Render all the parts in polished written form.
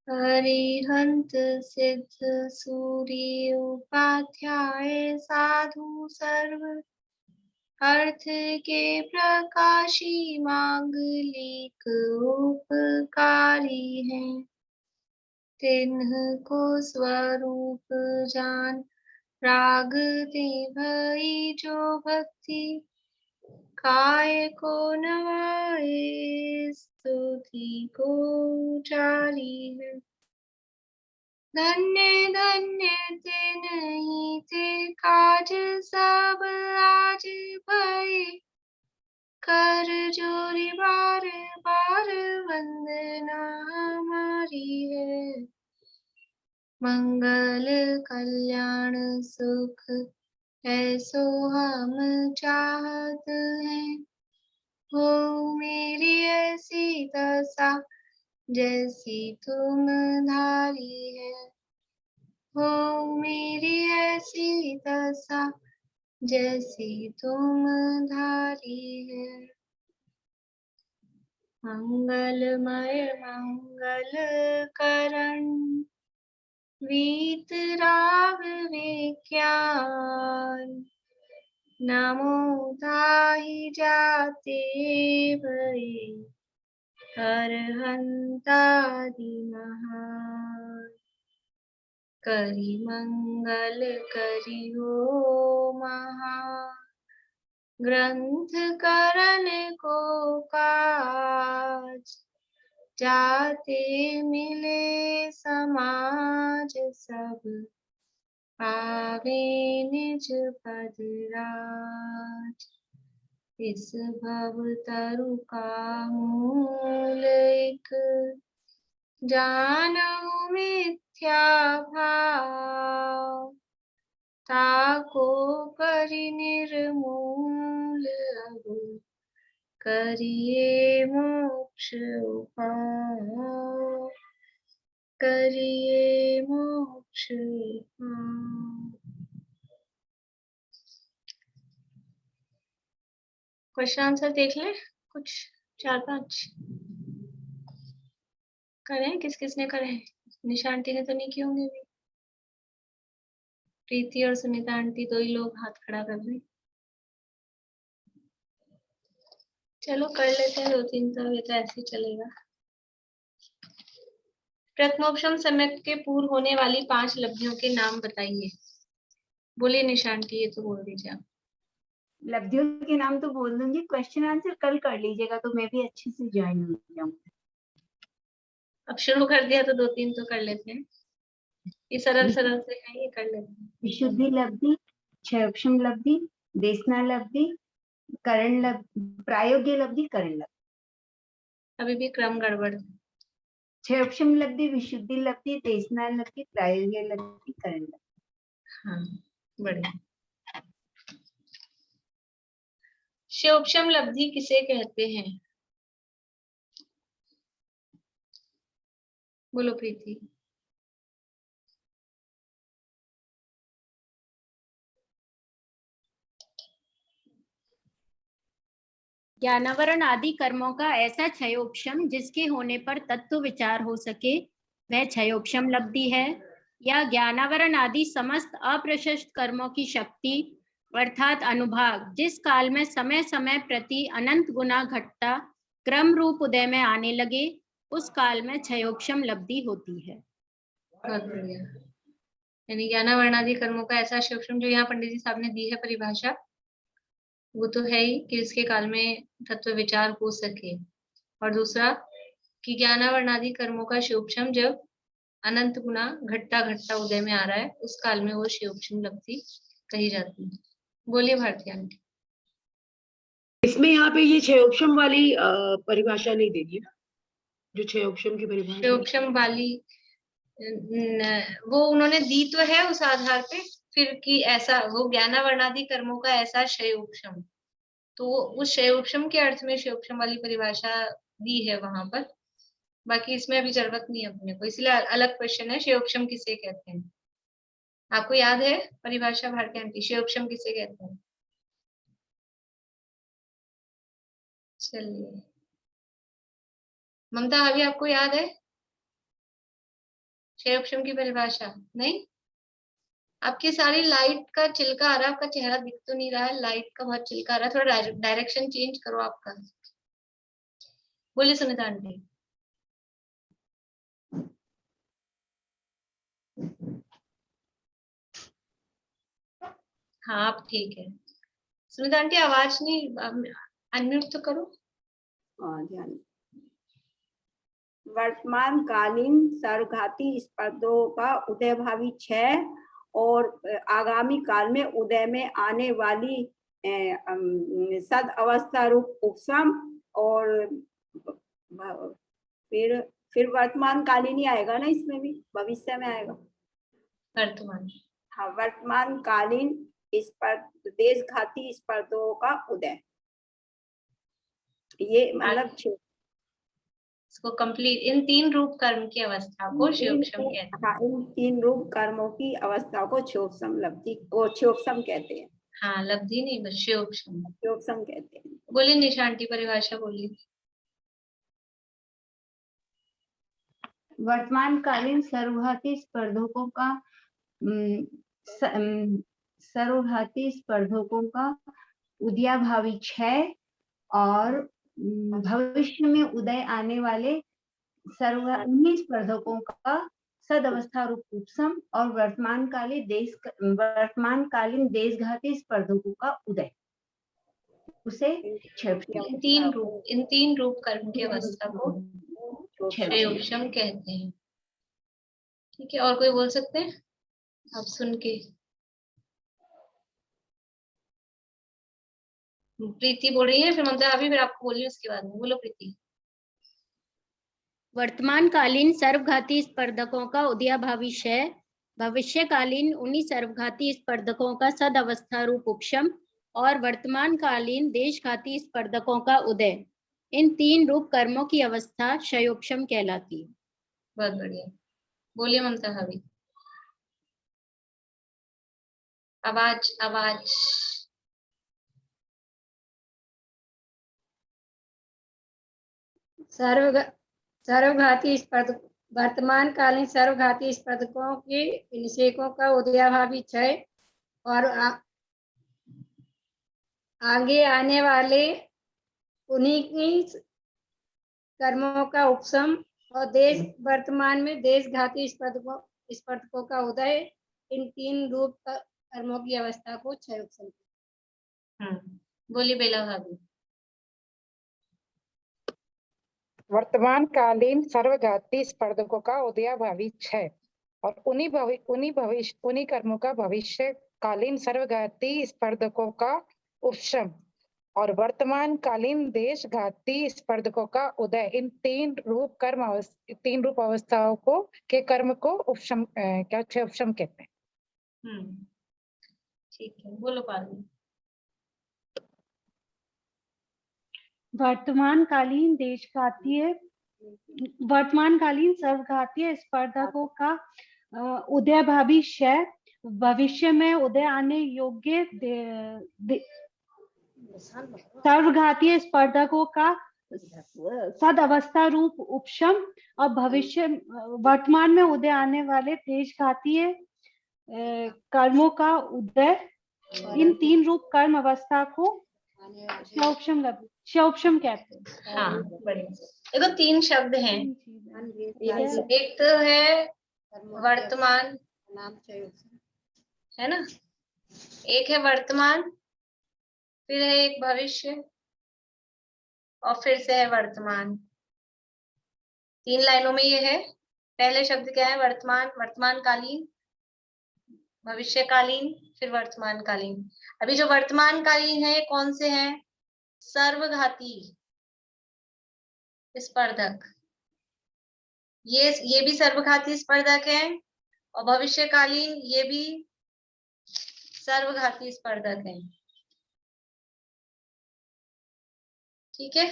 अरिहंत सिद्ध सूर्य उपाध्याय साधु सर्व अर्थ के प्रकाशी मांगलिक उपकारी हैं। तिन्ह को स्वरूप जान राग दे भई जो भक्ति काय को नवाए स्तुति को जारी है। धन्य धन्य तिन्हि ते काज सब आज भये कर जोरी बार बार वंदना हमारी है। मंगल कल्याण सुख ऐसो हम चाहत हैं। हो मेरी ऐसी दशा जैसी तुम धारी है। हो मेरी ऐसी दशा जैसी तुम धारी है। मंगलमय मंगल करण वीतराग विज्ञान नमो ताहि जाते भये अरहंतादि महान। करि मंगल करि हो महा ग्रंथ करण को काज जाते मिले समाज सब पावे निज पद राज। इस भव तरु का मूल एक जानहु मिथ्या भाव ताको करि निर्मूल अब करिए मोक्ष उपाय करिए मोक्ष उपाय। क्वेश्चन आंसर देख लें कुछ 4-5 करें। किस किस ने करे? निशा आंटी ने तो नहीं किए होंगे अभी। प्रीति और सुनीता आंटी दो ही लोग हाथ खड़ा कर रहे। चलो कर लेते हैं 2-3 तो ये तो ऐसे ही चलेगा। प्रथमोपशम सम्यक के पूर्व होने वाली 5 लब्धियों के नाम बताइए। बोलिए निशा आंटी, ये तो बोल दीजिए आप। लब्धियों के नाम तो बोल दूंगी, क्वेश्चन आंसर कल कर लीजिएगा तो मैं भी अच्छे से ज्वाइन हो जाऊंगी। अब शुरू कर दिया तो 2-3 तो कर लेते हैं। ये सरल सरल से है, ये कर लेते हैं। विशुद्धि लब्धि, क्षयोपशम लब्धि, देशना लब्धि, करण लब्धि, प्रायोग्य लब्धि, करण लब्धि। अभी भी क्रम गड़बड़। क्षयोपशम लब्धि, विशुद्धि लब्धि, देशना लब्धि, प्रायोग्य लब्धि, करण लब्धि। हाँ बढ़िया। क्षयोपशम लब्धि किसे कहते हैं? बोलो प्रीति। ज्ञानावरण आदि कर्मों का ऐसा क्षयोपशम जिसके होने पर तत्व विचार हो सके वह क्षयोपशम लब्धि है। या ज्ञानावरण आदि समस्त अप्रशस्त कर्मों की शक्ति अर्थात अनुभाग जिस काल में समय समय प्रति अनंत गुना घटता क्रम रूप उदय में आने लगे उस काल में क्षयोपशम लब्धि होती है। बहुत बढ़िया। यानी ज्ञानावरण आदि कर्मों का ऐसा क्षयोपशम, जो यहाँ पंडित जी साहब ने दी है परिभाषा, वो तो है ही कि इसके काल में तत्व विचार हो सके। और दूसरा कि ज्ञानावरण आदि कर्मों का क्षयोपशम जब अनंत गुना घटता घटता उदय में आ रहा है उस काल में वो क्षयोपशम लब्धि कही जाती है। बोलिए भारती आंटी। इसमें यहाँ पे ये क्षयोपशम वाली परिभाषा नहीं दे दी ना, जो क्षयोपशम की परिभाषा क्षयोपशम वाली वो उन्होंने दी तो है उस आधार पे, फिर कि ऐसा वो ज्ञानावर्णादि कर्मों का ऐसा क्षयोपशम, तो उस क्षयोपशम के अर्थ में क्षयोपशम वाली परिभाषा दी है वहां पर। बाकी इसमें अभी जरूरत नहीं है अपने को, इसलिए अलग क्वेश्चन है क्षयोपशम किसे कहते हैं। आपको याद है परिभाषा भारती आंटी, क्षयोपशम किसे कहते हैं? चलिए ममता, अभी आपको याद है? क्षय उपशम की परिभाषा नहीं, आपकी सारी लाइट का चिल्का आ रहा है, आपका चेहरा दिख तो नहीं रहा है, लाइट का बहुत चिल्का आ रहा है, थोड़ा डायरेक्शन चेंज करो आपका। बोलिए सुनीता आंटी। हाँ आप ठीक है। सुनीता आंटी आवाज नहीं, अनम्यूट तो करो। ध्यान। वर्तमान कालीन सर्वघाती स्पर्धों का उदय भावी क्षय और आगामी काल में उदय में आने वाली सद अवस्था रूप उपशम, और फिर वर्तमान कालीन ही आएगा ना, इसमें भी भविष्य में आएगा वर्तमान। हाँ, वर्तमान कालीन देशघाती स्पर्धों का उदय, ये मतलब इसको कंप्लीट इन तीन रूप कर्म की अवस्था को क्षयोपशम कहते हैं। हाँ, इन तीन रूप कर्मों की अवस्था को क्षयोपशम लब्धि को क्षयोपशम कहते हैं। हाँ लब्धि नहीं बस क्षयोपशम। क्षयोपशम कहते हैं। बोलिए निशा आंटी परिभाषा बोलिए। वर्तमानकालीन सर्वघाती स्पर्धकों का सर्वघाती स्पर्धकों का उदयाभावी क्षय और भविष्य में उदय आने वाले सर्वघाती स्पर्धकों का सदअवस्था रूप उपशम और वर्तमानकालीन देशघाती स्पर्धकों का उदय, उसे इन तीन रूप कर्म की अवस्था को क्षयोपशम कहते हैं। ठीक है, और कोई बोल सकते हैं आप सुन के? प्रीति बोल रही है, फिर ममता अभी, फिर आपको बोलिए उसके बाद में। बोलो प्रीति। वर्तमानकालीन सर्वघाती स्पर्धकों का उदयाभावी क्षय, भविष्यकालीन उन्हीं सर्वघाती स्पर्धकों का सदअवस्था रूप उपशम और वर्तमानकालीन देशघाती स्पर्धकों का उदय, इन तीन रूप कर्मों की अवस्था क्षयोपशम कहलाती है। बहुत बढ़िया, बोलिए ममता भाभी। आवाज आवाज। सर्वघाती स्पर्धक वर्तमानकालीन सर्वघाती स्पर्धकों के निषेकों का उदयाभावी क्षय और आगे आने वाले उन्हीं की कर्मों का उपशम और वर्तमान में देशघाती स्पर्धकों का उदय, इन तीन रूप कर्मों की अवस्था को क्षय उपशम। बोलिए बेला भाभी। वर्तमानकालीन सर्वघाती स्पर्धकों का उदयाभावी क्षय और उन्हीं कर्मों का भविष्यकालीन सर्वघाती स्पर्धकों का उपशम और वर्तमानकालीन देशघाती स्पर्धकों का उदय, इन तीन रूप अवस्थाओं को के कर्म को उपशम क्षयोपशम कहते हैं। ठीक है, बोलो पार्वती। वर्तमानकालीन सर्वघातीय स्पर्धकों का उदयाभावी क्षय, भविष्य में उदय आने योग्य सर्वघातीय स्पर्धकों का सदअवस्था रूप उपशम और वर्तमान में उदय आने वाले देशघातीय कर्मों का उदय, इन तीन रूप कर्म अवस्था को क्षयोपशम कहते हैं। हाँ बढ़िया। देखो तीन शब्द हैं, एक तो है वर्तमान, है ना, एक है वर्तमान, फिर है एक भविष्य और फिर से है वर्तमान। तीन लाइनों में ये है। पहले शब्द क्या है? वर्तमान, वर्तमानकालीन, भविष्यकालीन, फिर वर्तमानकालीन। अभी जो वर्तमानकालीन है कौन से हैं? सर्वघाती स्पर्धक, ये भी सर्वघाती स्पर्धक है, और भविष्यकालीन ये भी सर्वघाती स्पर्धक है। ठीक है,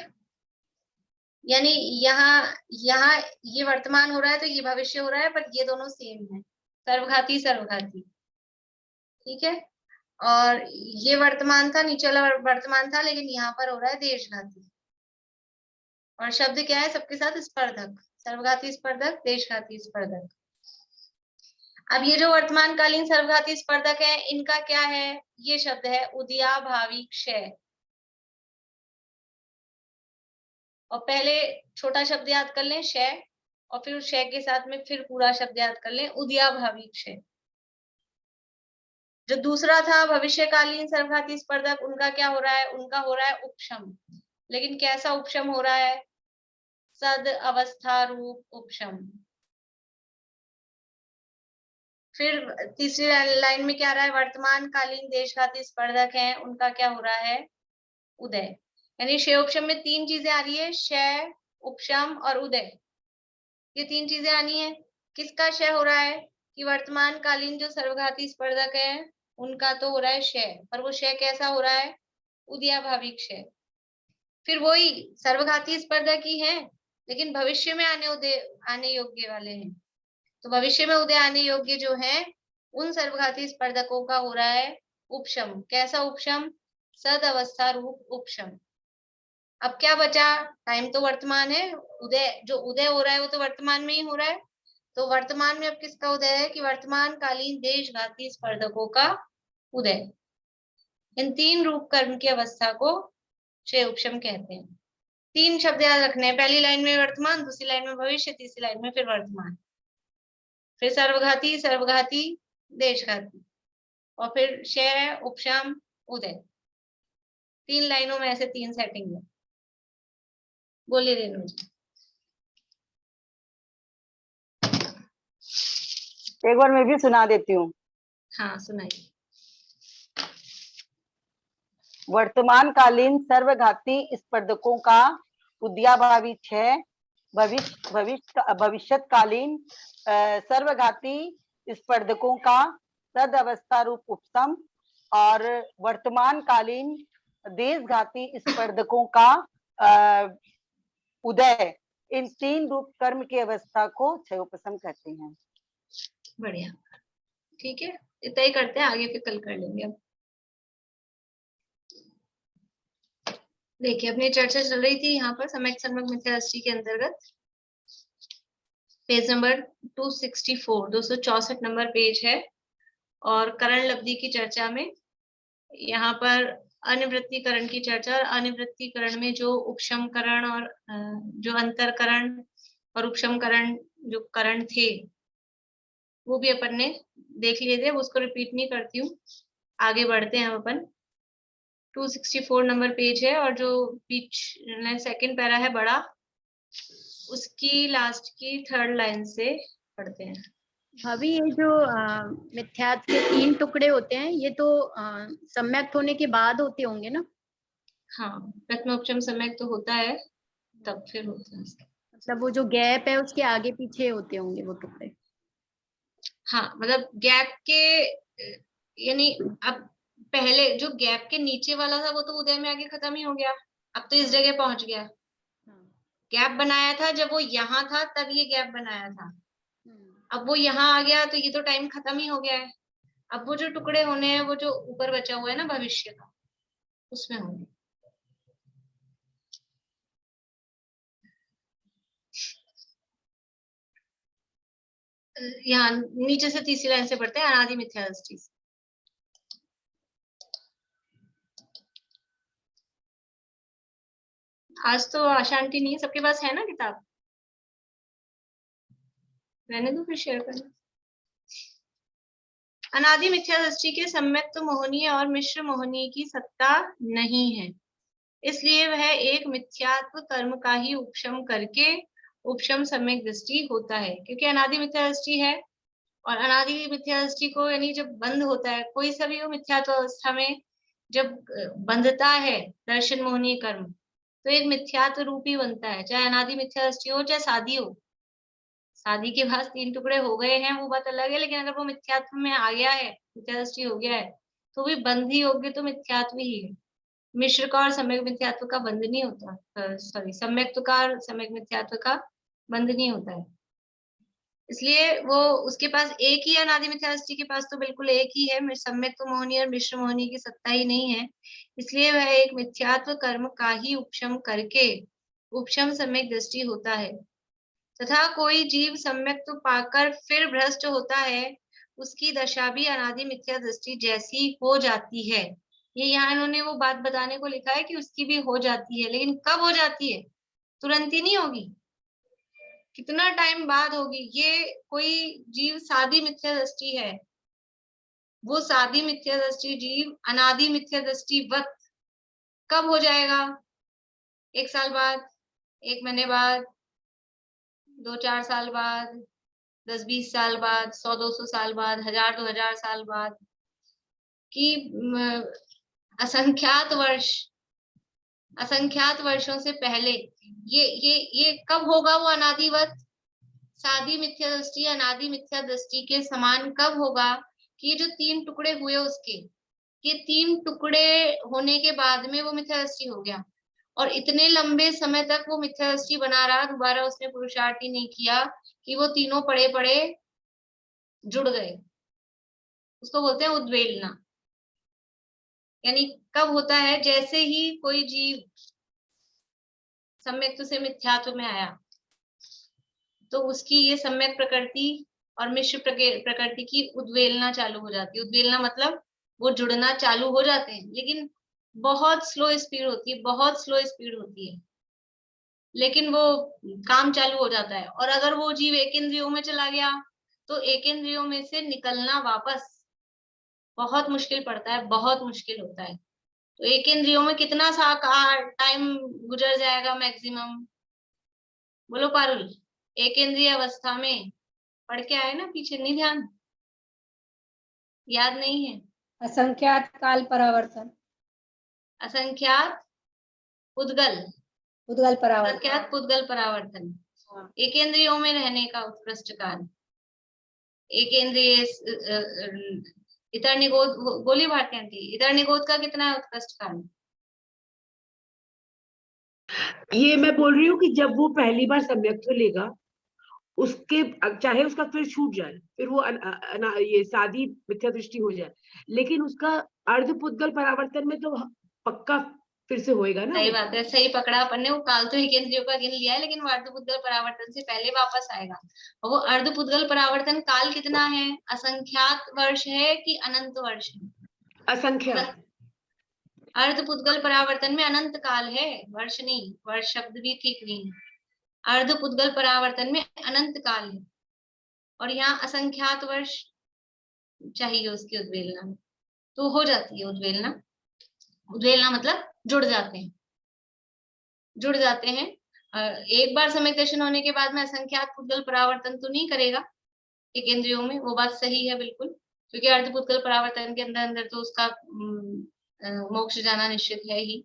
यानी यहाँ ये वर्तमान हो रहा है तो ये भविष्य हो रहा है, पर ये दोनों सेम है, सर्वघाती सर्वघाती। ठीक है, और ये वर्तमान था, नीचे वाला वर्तमान था, लेकिन यहाँ पर हो रहा है देशघाती। और शब्द क्या है सबके साथ? स्पर्धक, सर्वघाती स्पर्धक, देशघाती स्पर्धक। अब ये जो वर्तमानकालीन सर्वघाती स्पर्धक है, इनका क्या है? ये शब्द है उदयाभावी क्षय। और पहले छोटा शब्द याद कर लें क्षय, और फिर क्षय के साथ में फिर पूरा शब्द याद कर लें उदयाभावी क्षय। जो दूसरा था भविष्यकालीन सर्वघाती स्पर्धक, उनका क्या हो रहा है? उनका हो रहा है उपशम। लेकिन कैसा उपशम हो रहा है? सद अवस्था रूप उपशम। फिर तीसरी लाइन में क्या आ रहा है? वर्तमानकालीन देशघाती स्पर्धक हैं, उनका क्या हो रहा है? उदय। यानी क्षय उपशम में तीन चीजें आ रही है, क्षय, उपशम और उदय। ये तीन चीजें आनी है। किसका क्षय हो रहा है? कि वर्तमानकालीन जो सर्वघाती स्पर्धक है उनका तो हो रहा है क्षय, पर वो क्षय कैसा हो रहा है? उदयाभावी क्षय। फिर वही सर्वघाती स्पर्धक ही है, लेकिन भविष्य में आने योग्य वाले हैं। तो भविष्य में उदय आने योग्य जो है, उन सर्वघाती स्पर्धकों का हो रहा है उपशम। कैसा उपशम? सद अवस्था रूप उपशम। अब क्या बचा? टाइम तो वर्तमान है, उदय जो उदय हो रहा है वो तो वर्तमान में ही हो रहा है। तो वर्तमान में अब किसका उदय है? कि वर्तमानकालीन देशघाती स्पर्धकों का उदय। इन तीन रूप कर्म की अवस्था को क्षय उपशम कहते हैं। तीन शब्द याद रखने हैं, पहली लाइन में वर्तमान, दूसरी लाइन में भविष्य, तीसरी लाइन में फिर वर्तमान, फिर सर्वघाती, सर्वघाती, देशघाती, और फिर क्षय, उपशम, उदय। तीन लाइनों में ऐसे तीन सेटिंग है। बोलिए रेणु जी। एक बार मैं भी सुना देती हूँ। हाँ सुनाइए। वर्तमानकालीन सर्वघाती स्पर्धकों का उदयाभावी क्षय, भविष्यकालीन सर्वघाती स्पर्धकों का सद अवस्था रूप उपशम, और वर्तमानकालीन देशघाती स्पर्धकों का उदय। इन तीन रूप कर्म की अवस्था को क्षयोपशम कहते हैं। बढ़िया, ठीक है, इतना ही करते हैं, आगे फिर कल कर लेंगे। अब देखिए अपनी चर्चा चल रही थी यहाँ पर सम्यक सर्वक मिथ्या दृष्टि के अंतर्गत, पेज नंबर 264, 264 नंबर पेज है। और करण लब्धि की चर्चा में यहाँ पर अनिवृत्तिकरण की चर्चा, और अनिवृत्तिकरण में जो उपशमकरण और जो अंतरकरण और उपशमकरण जो करण थे वो भी अपन ने देख लिए थे, उसको रिपीट नहीं करती हूँ। आगे बढ़ते हैं हम अपन। 264 नंबर पेज है, और जो बीच सेकंड पैरा है बड़ा, उसकी लास्ट की थर्ड लाइन से पढ़ते हैं। भाभी ये जो मिथ्यात्व के तीन टुकड़े होते हैं, ये तो सम्यक होने के बाद होते होंगे ना? हाँ, प्रथम उपशम सम्यक तो होता है, तब फिर होता है। मतलब वो जो गैप है उसके आगे पीछे होते होंगे वो टुकड़े। हाँ, मतलब गैप के, यानी अब पहले जो गैप के नीचे वाला था वो तो उदय में आगे खत्म ही हो गया, अब तो इस जगह पहुंच गया। गैप बनाया था जब वो यहाँ था, तब ये गैप बनाया था। अब वो यहाँ आ गया तो ये तो टाइम खत्म ही हो गया है। अब वो जो टुकड़े होने हैं, वो जो ऊपर बचा हुआ है ना भविष्य का, उसमें होंगे। यहाँ नीचे से तीसरी लाइन से पढ़ते हैं, अनादि मिथ्या दृष्टि। आज तो अशांति नहीं है, सबके पास है ना किताब? रहने दो, फिर शेयर करना। अनादि मिथ्या दृष्टि के सम्यक तो मोहनीय और मिश्र मोहनीय की सत्ता नहीं है, इसलिए वह एक मिथ्यात्व कर्म का ही उपशम करके उपशम सम्यक दृष्टि होता है। क्योंकि अनादि मिथ्या दृष्टि है, और अनादि मिथ्या दृष्टि को यानी जब बंद होता है कोई सा भी हो मिथ्यात्व अवस्था में, जब बंधता है दर्शन मोहनीय कर्म, तो एक मिथ्यात्व रूप ही बनता है, चाहे अनादि मिथ्या दृष्टि हो चाहे शादी हो। शादी के बाद तीन टुकड़े हो गए हैं वो बात अलग है, लेकिन अगर वो मिथ्यात्व में आ गया है, मिथ्या दृष्टि हो गया है, तो भी बंध ही योग्य तो मिथ्यात्व ही है। मिश्र का और सम्यक मिथ्यात्व का बंध नहीं होता, सॉरी सम्यक का और सम्यक मिथ्यात्व का बंध नहीं होता है। इसलिए वो उसके पास एक ही अनादि मिथ्या दृष्टि के पास तो बिल्कुल एक ही है, सम्यक तो मोहनी और मिश्र मोहनी की सत्ता ही नहीं है, इसलिए वह एक मिथ्यात्व कर्म का ही उपशम करके उपशम सम्यक दृष्टि होता है। तथा कोई जीव सम्यक तो पाकर फिर भ्रष्ट होता है, उसकी दशा भी अनादि मिथ्या दृष्टि जैसी हो जाती है। ये यहाँ इन्होंने वो बात बताने को लिखा है कि उसकी भी हो जाती है, लेकिन कब हो जाती है? तुरंत ही नहीं होगी, कितना टाइम बाद होगी। ये कोई जीव सादी मिथ्या दृष्टि है, वो सादी मिथ्या दृष्टि जीव अनादि मिथ्या दृष्टि वत कब हो जाएगा? 1 साल बाद, 1 महीने बाद, 2-4 साल बाद, 10-20 साल बाद, 100-200 साल बाद, 1000-2000 साल बाद, कि असंख्यात वर्षों से पहले। ये कब होगा वो अनादिवत? सादी मिथ्या दृष्टि अनादि मिथ्या दृष्टि के समान कब होगा कि ये जो 3 टुकड़े हुए उसके, ये 3 टुकड़े होने के बाद में वो मिथ्या दृष्टि हो गया, और इतने लंबे समय तक वो मिथ्या दृष्टि बना रहा, दोबारा उसने पुरुषार्थ ही नहीं किया कि वो तीनों पड़े पड़े जुड़ गए। उसको बोलते हैं उद्वेलना। यानी कब होता है? जैसे ही कोई जीव सम्यक्त्व से मिथ्यात्व में आया, तो उसकी ये सम्यक प्रकृति और मिश्र प्रकृति की उद्वेलना चालू हो जाती है। उद्वेलना मतलब वो जुड़ना चालू हो जाते हैं, लेकिन बहुत स्लो स्पीड होती है, बहुत स्लो स्पीड होती है, लेकिन वो काम चालू हो जाता है। और अगर वो जीव एक इंद्रियों में चला गया, तो एक इंद्रियों में से निकलना वापस बहुत मुश्किल पड़ता है, बहुत मुश्किल होता है। तो एक इंद्रियों में कितना सा टाइम गुजर जाएगा मैक्सिमम? बोलो पारुल, एक इंद्रिय अवस्था में पढ़ के आए ना पीछे, नहीं ध्यान, याद नहीं है? असंख्यात काल परावर्तन, असंख्यात पुद्गल, उद्गल परावर्तन। असंख्यात पुद्गल परावर्तन, हाँ। एक इंद्रियों में रहने का उत्कृष्ट काल, एक इंद्रिय इतर निगोद। बोली भारती आंटी, इतर निगोद का कितना है उत्कृष्ट काल? ये मैं बोल रही हूँ कि जब वो पहली बार सम्यक्त्व लेगा, उसके चाहे उसका फिर छूट जाए, फिर वो ये सादी मिथ्या दृष्टि हो जाए, लेकिन उसका अर्धपुद्गल परावर्तन में तो पक्का फिर से होएगा ना। सही बात है, सही पकड़ा अपन ने। वो काल तो एक इंद्रियों का गिन लिया है, लेकिन वो अर्धपुद्गल परावर्तन से पहले वापस आएगा। और वो अर्धपुद्गल परावर्तन काल कितना है? असंख्यात वर्ष है कि अनंत वर्ष है? असंख्यात। अर्धपुद्गल परावर्तन में अनंत काल है, वर्ष नहीं, वर्ष शब्द भी ठीक नहीं है। अर्धपुद्गल परावर्तन में अनंत काल है, और यहाँ असंख्यात वर्ष चाहिए उसकी उद्वेलना में, तो हो जाती है उद्वेलना। उद्वेलना मतलब जुड़ जाते हैं, जुड़ जाते हैं। एक बार सम्यक दर्शन होने के बाद में असंख्यात पुद्गल परावर्तन तो नहीं करेगा एक इंद्रियों में, वो बात सही है बिल्कुल, क्योंकि अर्धपुद्गल परावर्तन के अंदर अंदर तो उसका मोक्ष जाना निश्चित है ही,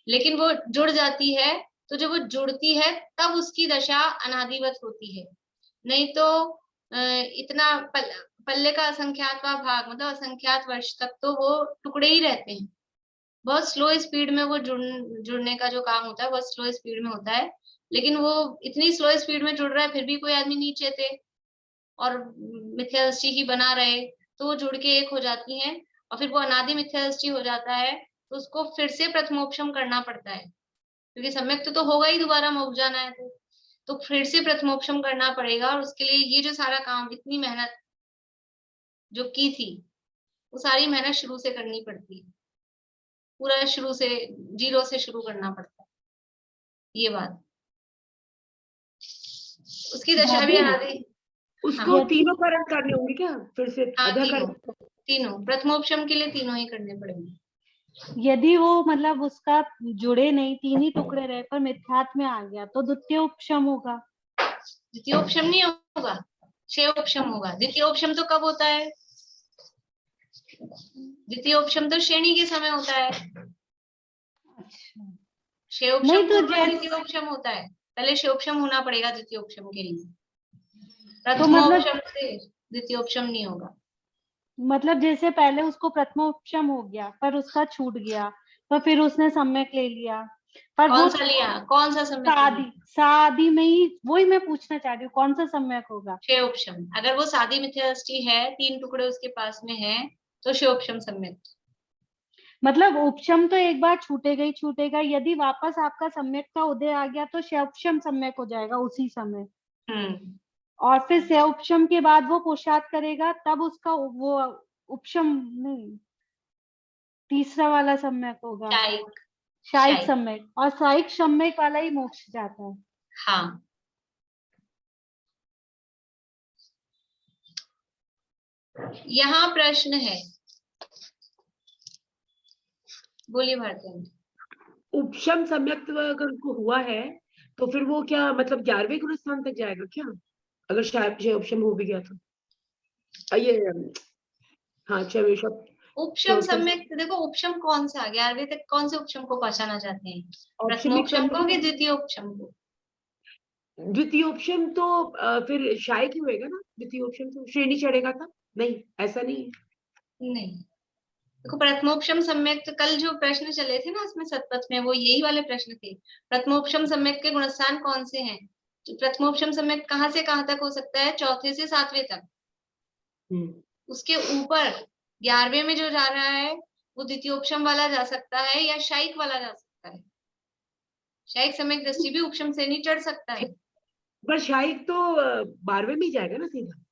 लेकिन वो जुड़ जाती है। तो जब वो जुड़ती है तब उसकी दशा अनादिवत होती है, नहीं तो इतना पल्ले का असंख्यात भाग मतलब असंख्यात वर्ष तक तो वो टुकड़े ही रहते हैं। बहुत स्लो स्पीड में वो जुड़ने का जो काम होता है बहुत स्लो स्पीड में होता है, लेकिन वो इतनी स्लो स्पीड में जुड़ रहा है, फिर भी कोई आदमी नीचे थे और मिथ्या दृष्टि ही बना रहे, तो वो जुड़ के एक हो जाती हैं, और फिर वो अनादि मिथ्या दृष्टि हो जाता है, तो उसको फिर से प्रथमोपशम करना पड़ता है, क्योंकि सम्यक तो होगा ही, दोबारा मोक्ष जाना है तो फिर से प्रथमोपशम करना पड़ेगा। और उसके लिए ये जो सारा काम, इतनी मेहनत जो की थी, वो सारी मेहनत शुरू से करनी पड़ती है, पूरा शुरू से, जीरो से शुरू करना पड़ता है, ये बात। उसकी दशा भी अनादि। उसको हाँ। तीनों करण करने होंगे क्या फिर से? हाँ, अधः तीनों प्रथमोपशम के लिए तीनों ही करने पड़ेंगे। यदि वो मतलब उसका जुड़े नहीं, 3 ही टुकड़े रहे पर मिथ्यात्व में आ गया, तो द्वितीय उपशम होगा। द्वितीयोपशम नहीं होगा, श्रेयोपशम होगा। द्वितीयोपशम तो कब होता है? द्वितीयोपशम तो श्रेणी के समय होता है। अच्छा, श्रेयोपशम नहीं तो पूर्व द्वितीयोपशम होता है, पहले श्रेयोपशम होना पड़ेगा द्वितीयोपशम के लिए, तो मतलब प्रथमोपशम से द्वितीयोपशम नहीं होगा। मतलब जैसे पहले उसको प्रथमोपशम हो गया पर उसका छूट गया, तो फिर उसने सम्यक ले लिया, पर वो कौन सा लिया? कौन सा सम्यक? शादी में ही, वही मैं पूछना चाह रही हूँ, कौन सा सम्यक होगा? श्रेयोपशम। अगर वो सादी मिथ्या दृष्टि है, 3 टुकड़े उसके पास में है, तो श्रेयोपशम सम्यक। मतलब उपशम तो एक बार छूटेगा ही छूटेगा, यदि वापस आपका सम्यक का उदय आ गया तो श्रेयोपशम सम्यक हो जाएगा उसी समय। और फिर से उपशम के बाद वो पुरुषार्थ करेगा, तब उसका वो उपशम नहीं, तीसरा वाला सम्यक होगा, शायिक। शायिक सम्यक, और शायिक सम्यक वाला ही मोक्ष जाता है। हाँ, यहाँ प्रश्न है, बोलिए भारती। उपशम सम्यक्त्व अगर उनको हुआ है तो फिर वो क्या मतलब 11वें गुणस्थान तक जाएगा क्या, अगर शायद उपशम हो भी गया तो ये हाँ चलो उपशम तो सम्यक, देखो उपशम कौन सा, 11वें तक कौन से उपशम को पहचाना चाहते हैं, औपशमिक प्रथमोपशम को कि सम्यक, द्वितीय उपशम को? द्वितीयोपशम तो फिर शायिक ही होएगा ना, द्वितीयोपशम तो श्रेणी चढ़ेगा था, नहीं ऐसा नहीं है। नहीं, देखो प्रथमोपशम सम्यक तो कल जो प्रश्न चले थे ना उसमें सतपथ में, वो यही वाले प्रश्न थे। प्रथमोपशम सम्यक के गुणस्थान कौन से हैं? तो प्रथमोपशम सम्यक कहाँ से कहाँ तक हो सकता है? चौथे से 7वें तक। उसके ऊपर 11वें में जो जा रहा है वो द्वितीयोपशम वाला जा सकता है या शायिक वाला जा सकता है। शायिक सम्यक दृष्टि भी उपशम से नहीं चढ़ सकता है। पर शायिक तो 12वें में ही जाएगा ना सीधा।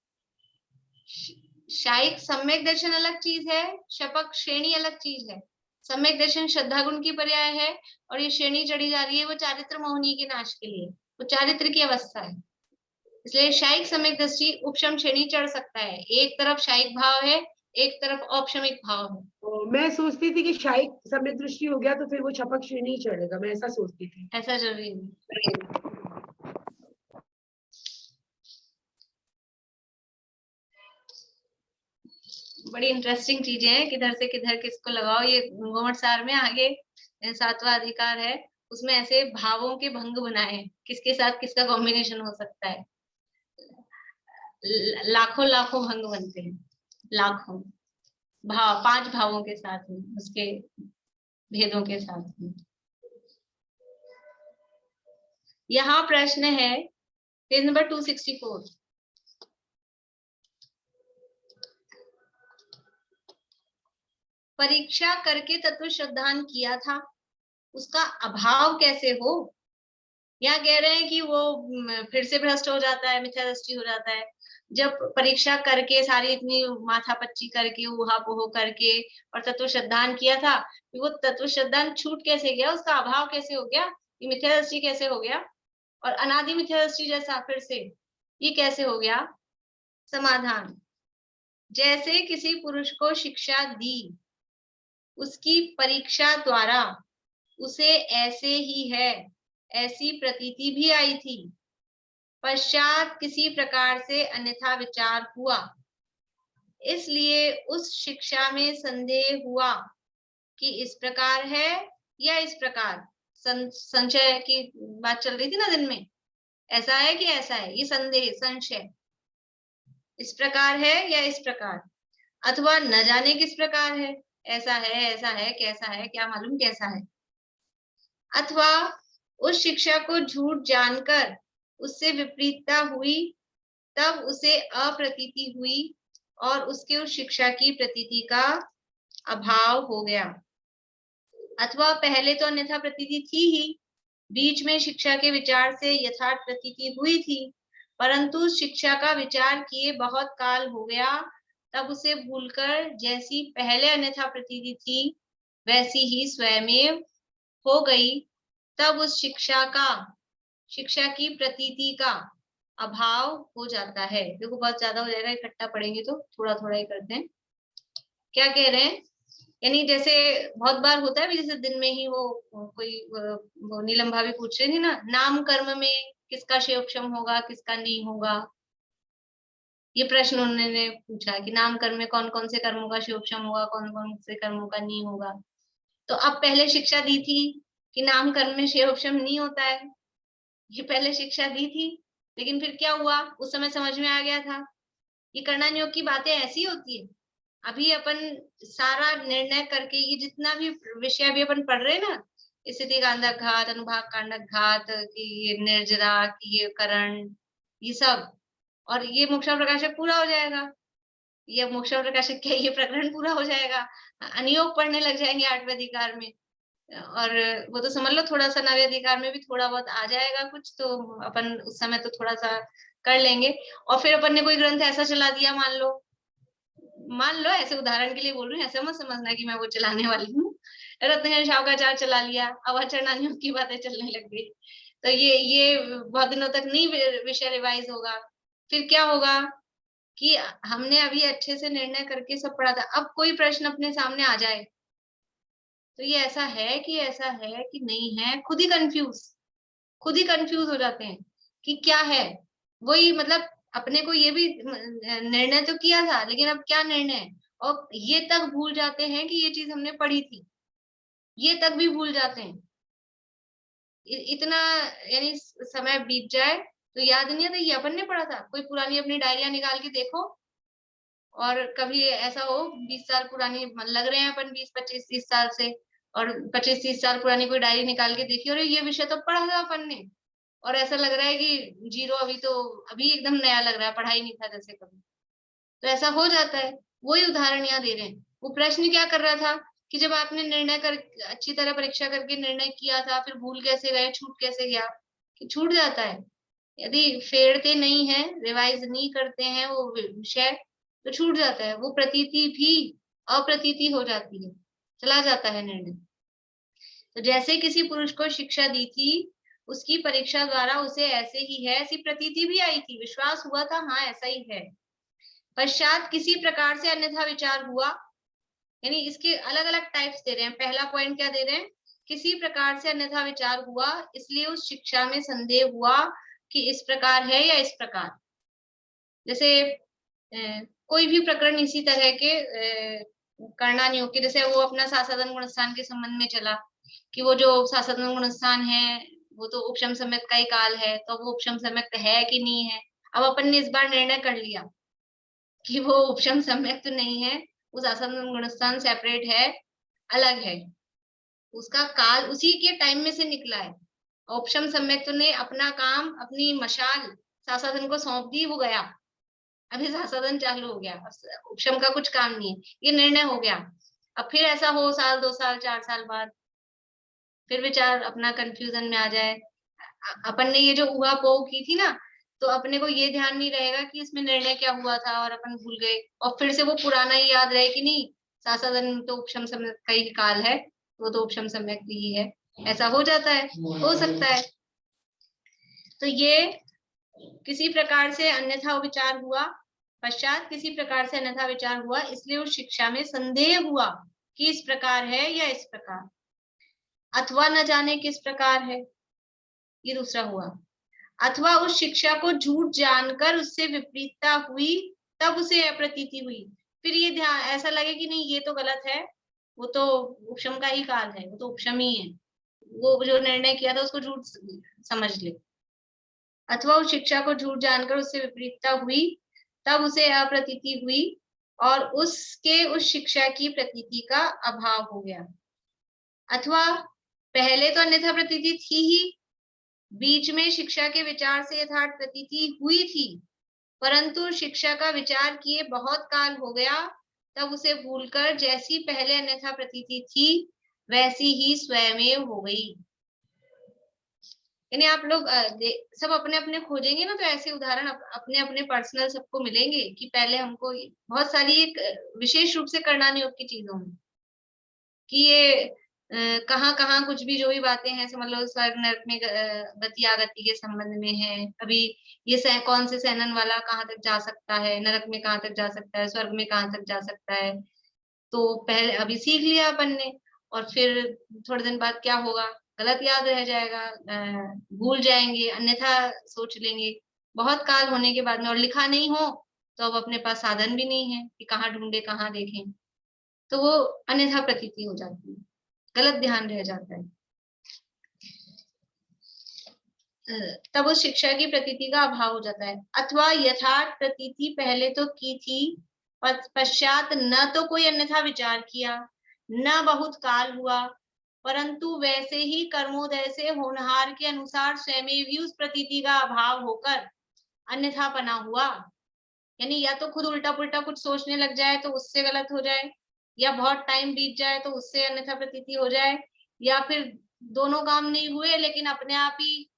शायिक सम्यक दर्शन अलग चीज है, शपक श्रेणी अलग चीज है। सम्यक दर्शन श्रद्धा गुण की पर्याय है और ये श्रेणी चढ़ी जा रही है वो चारित्र मोहनी के नाश के लिए, वो चारित्र की अवस्था है। इसलिए शायिक सम्यक दृष्टि उपशम श्रेणी चढ़ सकता है। एक तरफ शायिक भाव है, एक तरफ औपशमिक भाव है। तो मैं सोचती थी कि शायिक सम्यक दृष्टि हो गया तो फिर वो छपक श्रेणी ही चढ़ेगा, मैं ऐसा सोचती थी। ऐसा जरूरी नहीं। बड़ी इंटरेस्टिंग चीजें हैं, किधर से किधर किसको लगाओ। ये घूंघट सार में आगे 7वां अधिकार है, उसमें ऐसे भावों के भंग बनाए, किसके साथ किसका कॉम्बिनेशन हो सकता है। लाखों लाखों भंग बनते हैं, लाखों भाव, 5 भावों के साथ में, उसके भेदों के साथ में। यहाँ प्रश्न है पेज नंबर 264। परीक्षा करके तत्व श्रद्धान किया था, उसका अभाव कैसे हो? यहाँ कह रहे हैं कि वो फिर से भ्रष्ट हो जाता है, मिथ्या दृष्टि हो जाता है। जब परीक्षा करके सारी इतनी माथापच्ची करके ऊहा-पोह करके और तत्व श्रद्धान किया था, वो तत्व श्रद्धान छूट कैसे गया, उसका अभाव कैसे हो गया, ये मिथ्या दृष्टि कैसे हो गया, और अनादि मिथ्या दृष्टि जैसा फिर से ये कैसे हो गया? समाधान, जैसे किसी पुरुष को शिक्षा दी, उसकी परीक्षा द्वारा उसे ऐसे ही है ऐसी प्रतीति भी आई थी, पश्चात किसी प्रकार से अन्यथा विचार हुआ, इसलिए उस शिक्षा में संदेह हुआ कि इस प्रकार है या इस प्रकार। संशय की बात चल रही थी ना दिन में, ऐसा है कि ऐसा है, ये संदेह संशय, इस प्रकार है या इस प्रकार, अथवा न जाने किस प्रकार है, ऐसा है, कैसा है, क्या मालूम कैसा है, अथवा उस शिक्षा को झूठ जानकर उससे विपरीतता हुई, तब उसे अप्रतीति हुई और उसके उस शिक्षा की प्रतीति का अभाव हो गया, अथवा पहले तो अन्यथा प्रतीति थी ही, बीच में शिक्षा के विचार से यथार्थ प्रतीति हुई थी, परंतु शिक्षा का विचार किए बहुत काल हो गया, तब उसे भूलकर जैसी पहले अन्यथा प्रतीति थी वैसी ही स्वयमेव हो गई, तब उस शिक्षा की प्रतीति का अभाव हो जाता है। देखो बहुत ज्यादा हो जाएगा, इकट्ठा पढ़ेंगे तो थोड़ा थोड़ा ही करते हैं। क्या कह रहे हैं, यानी जैसे बहुत बार होता है, जैसे दिन में ही वो कोई वो नीलम भाभी पूछ रही थी ना, नाम कर्म में किसका शेयक्षम होगा किसका नहीं होगा, ये प्रश्न उन्होंने पूछा कि नाम कर्म में कौन कौन से कर्मों का शेयक्षम होगा, कौन कौन से कर्मों का नहीं होगा। तो अब पहले शिक्षा दी थी कि नाम कर्म में शेयक्षम नहीं होता है, ये पहले शिक्षा दी थी, लेकिन फिर क्या हुआ, उस समय समझ में आ गया था ये करना योग की बातें ऐसी होती है। अभी अपन सारा निर्णय करके ये जितना भी विषय अभी अपन पढ़ रहे हैं ना, स्थिति कांडक घात, अनुभाग कांडक घात, कि ये निर्जरा, कि ये करण, ये सब, और ये मोक्षा प्रकाशक पूरा हो जाएगा, ये मोक्षा प्रकाशक क्या ये प्रकरण पूरा हो जाएगा, अनियोग पढ़ने लग जाएंगे 8वें अधिकार में, और वो तो समझ लो थोड़ा सा 9वें अधिकार में भी थोड़ा बहुत आ जाएगा कुछ, तो अपन उस समय तो थोड़ा सा कर लेंगे। और फिर अपन ने कोई ग्रंथ ऐसा चला दिया, मान लो ऐसे उदाहरण के लिए बोल रही हूँ, ऐसे मत समझना कि मैं वो चलाने वाली हूँ। रत्नचंद्र शावकाचार्य चला लिया, अब आचरणानियों की बातें चलने लग गई, तो ये बहुत दिनों तक नहीं विषय रिवाइज होगा। फिर क्या होगा कि हमने अभी अच्छे से निर्णय करके सब पढ़ा था, अब कोई प्रश्न अपने सामने आ जाए तो ये ऐसा है कि नहीं है, खुद ही कंफ्यूज हो जाते हैं कि क्या है। वही मतलब अपने को ये भी निर्णय तो किया था, लेकिन अब क्या निर्णय है, और ये तक भूल जाते हैं कि ये चीज हमने पढ़ी थी, ये तक भी भूल जाते हैं। इतना यानी समय बीत जाए तो याद नहीं आता ये अपन ने पढ़ा था। कोई पुरानी अपनी डायरिया निकाल के देखो, और कभी ऐसा हो 20 साल पुरानी लग रहे हैं अपन, 20 25 30 साल से, और 25 30 साल पुरानी कोई डायरी निकाल के देखी और ये विषय तो पढ़ा था अपन ने, और ऐसा लग रहा है कि जीरो, अभी एकदम नया लग रहा है, पढ़ा ही नहीं था जैसे कभी। तो ऐसा हो जाता है। वही उदाहरण यहाँ दे रहे हैं। वो प्रश्न क्या कर रहा था कि जब आपने निर्णय कर अच्छी तरह परीक्षा करके निर्णय किया था, फिर भूल कैसे गए, छूट कैसे गया, कि छूट जाता है। यदि फेरते नहीं है, रिवाइज नहीं करते हैं वो विषय, तो छूट जाता है। वो प्रतीति भी अप्रतीति हो जाती है, चला जाता है निर्णय। तो जैसे किसी पुरुष को शिक्षा दी थी, उसकी परीक्षा द्वारा उसे ऐसे ही है, ऐसी प्रतीति भी आई थी, विश्वास हुआ था हाँ ऐसा ही है। पश्चात किसी प्रकार से अन्यथा विचार हुआ, यानी इसके अलग अलग टाइप्स दे रहे हैं। पहला पॉइंट क्या दे रहे हैं, किसी प्रकार से अन्यथा विचार हुआ, इसलिए उस शिक्षा में संदेह हुआ कि इस प्रकार है या इस प्रकार। जैसे कोई भी प्रकरण इसी तरह के करना नहीं हो कि जैसे वो अपना सासाधन गुणस्थान के संबंध में चला कि वो जो सासाधन गुणस्थान है वो तो उपशम सम्यक का ही काल है, तो वो उपशम सम्यक है कि नहीं है। अब अपन ने इस बार निर्णय कर लिया कि वो उपशम सम्यक तो नहीं है, वो सासाधन गुणस्थान सेपरेट है, अलग है, उसका काल उसी के टाइम में से निकला है। उपशम सम्यक तो ने अपना काम, अपनी मशाल सासाधन को सौंप दी, वो गया, अभी सासाधन चालू हो गया, उपशम का कुछ काम नहीं है, ये निर्णय हो गया। अब फिर ऐसा हो साल 2 साल 4 साल बाद फिर विचार अपना कंफ्यूजन में आ जाए, अपन ने ये जो उहा पोह की थी ना, तो अपने को ये ध्यान नहीं रहेगा कि इसमें निर्णय क्या हुआ था, और अपन भूल गए, और फिर से वो पुराना ही याद रहे कि नहीं सासाधन तो उपशम सम्यक का ही काल है, वो तो उपशम सम्यक ही है। ऐसा हो जाता है, हो सकता है। तो ये किसी प्रकार से अन्यथा विचार हुआ, पश्चात किसी प्रकार से अन्यथा विचार हुआ, इसलिए उस शिक्षा में संदेह हुआ कि इस प्रकार है या इस प्रकार, अथवा न जाने किस प्रकार है, ये दूसरा हुआ। अथवा उस शिक्षा को झूठ जानकर उससे विपरीतता हुई, तब उसे अप्रतीति हुई। फिर ये ध्यान ऐसा लगे कि नहीं ये तो गलत है, वो तो उपशम का ही काल है, वो तो उपशम ही है, वो जो निर्णय किया था उसको झूठ समझ ले। अथवा उस शिक्षा को झूठ जानकर उससे विपरीतता हुई, तब उसे अप्रतीति हुई, और उसके उस शिक्षा की प्रतीति का अभाव हो गया। अथवा पहले तो अन्यथा प्रतीति थी ही, बीच में शिक्षा के विचार से यथार्थ प्रतीति हुई थी, परंतु शिक्षा का विचार किए बहुत काल हो गया, तब उसे भूलकर जैसी पहले अन्यथा प्रतीति थी वैसी ही स्वयं हो गई। यानी आप लोग सब अपने अपने खोजेंगे ना, तो ऐसे उदाहरण अपने अपने पर्सनल सबको मिलेंगे कि पहले हमको बहुत सारी एक विशेष रूप से करना नहीं की चीजों में कि ये कहाँ कहाँ कुछ भी जो भी बातें हैं, समझ लो स्वर्ग नरक में गति आगति के संबंध में है, अभी ये कौन से सैनन वाला कहाँ तक जा सकता है, नरक में कहाँ तक जा सकता है, स्वर्ग में कहाँ तक जा सकता है, तो पहले अभी सीख लिया अपन ने, और फिर थोड़े दिन बाद क्या होगा, गलत याद रह जाएगा, भूल जाएंगे, अन्यथा सोच लेंगे बहुत काल होने के बाद में, और लिखा नहीं हो तो अब अपने पास साधन भी नहीं है कि कहाँ ढूंढे कहाँ देखें, तो वो अन्यथा प्रतीति हो जाती है, गलत ध्यान रह जाता है। तब उस शिक्षा की प्रतीति का अभाव हो जाता है। अथवा यथार्थ प्रतीति पहले तो की थी, पश्चात न तो कोई अन्यथा विचार किया, न बहुत काल हुआ, परंतु वैसे ही कर्मोदय से होनहार के अनुसार स्वयं भी उस प्रतीति का अभाव होकर अन्यथा पना हुआ। यानी या तो खुद उल्टा पुल्टा कुछ सोचने लग जाए तो उससे गलत हो जाए, या बहुत टाइम बीत जाए तो उससे अन्यथा प्रतीति हो जाए, या फिर दोनों काम नहीं हुए लेकिन अपने आप ही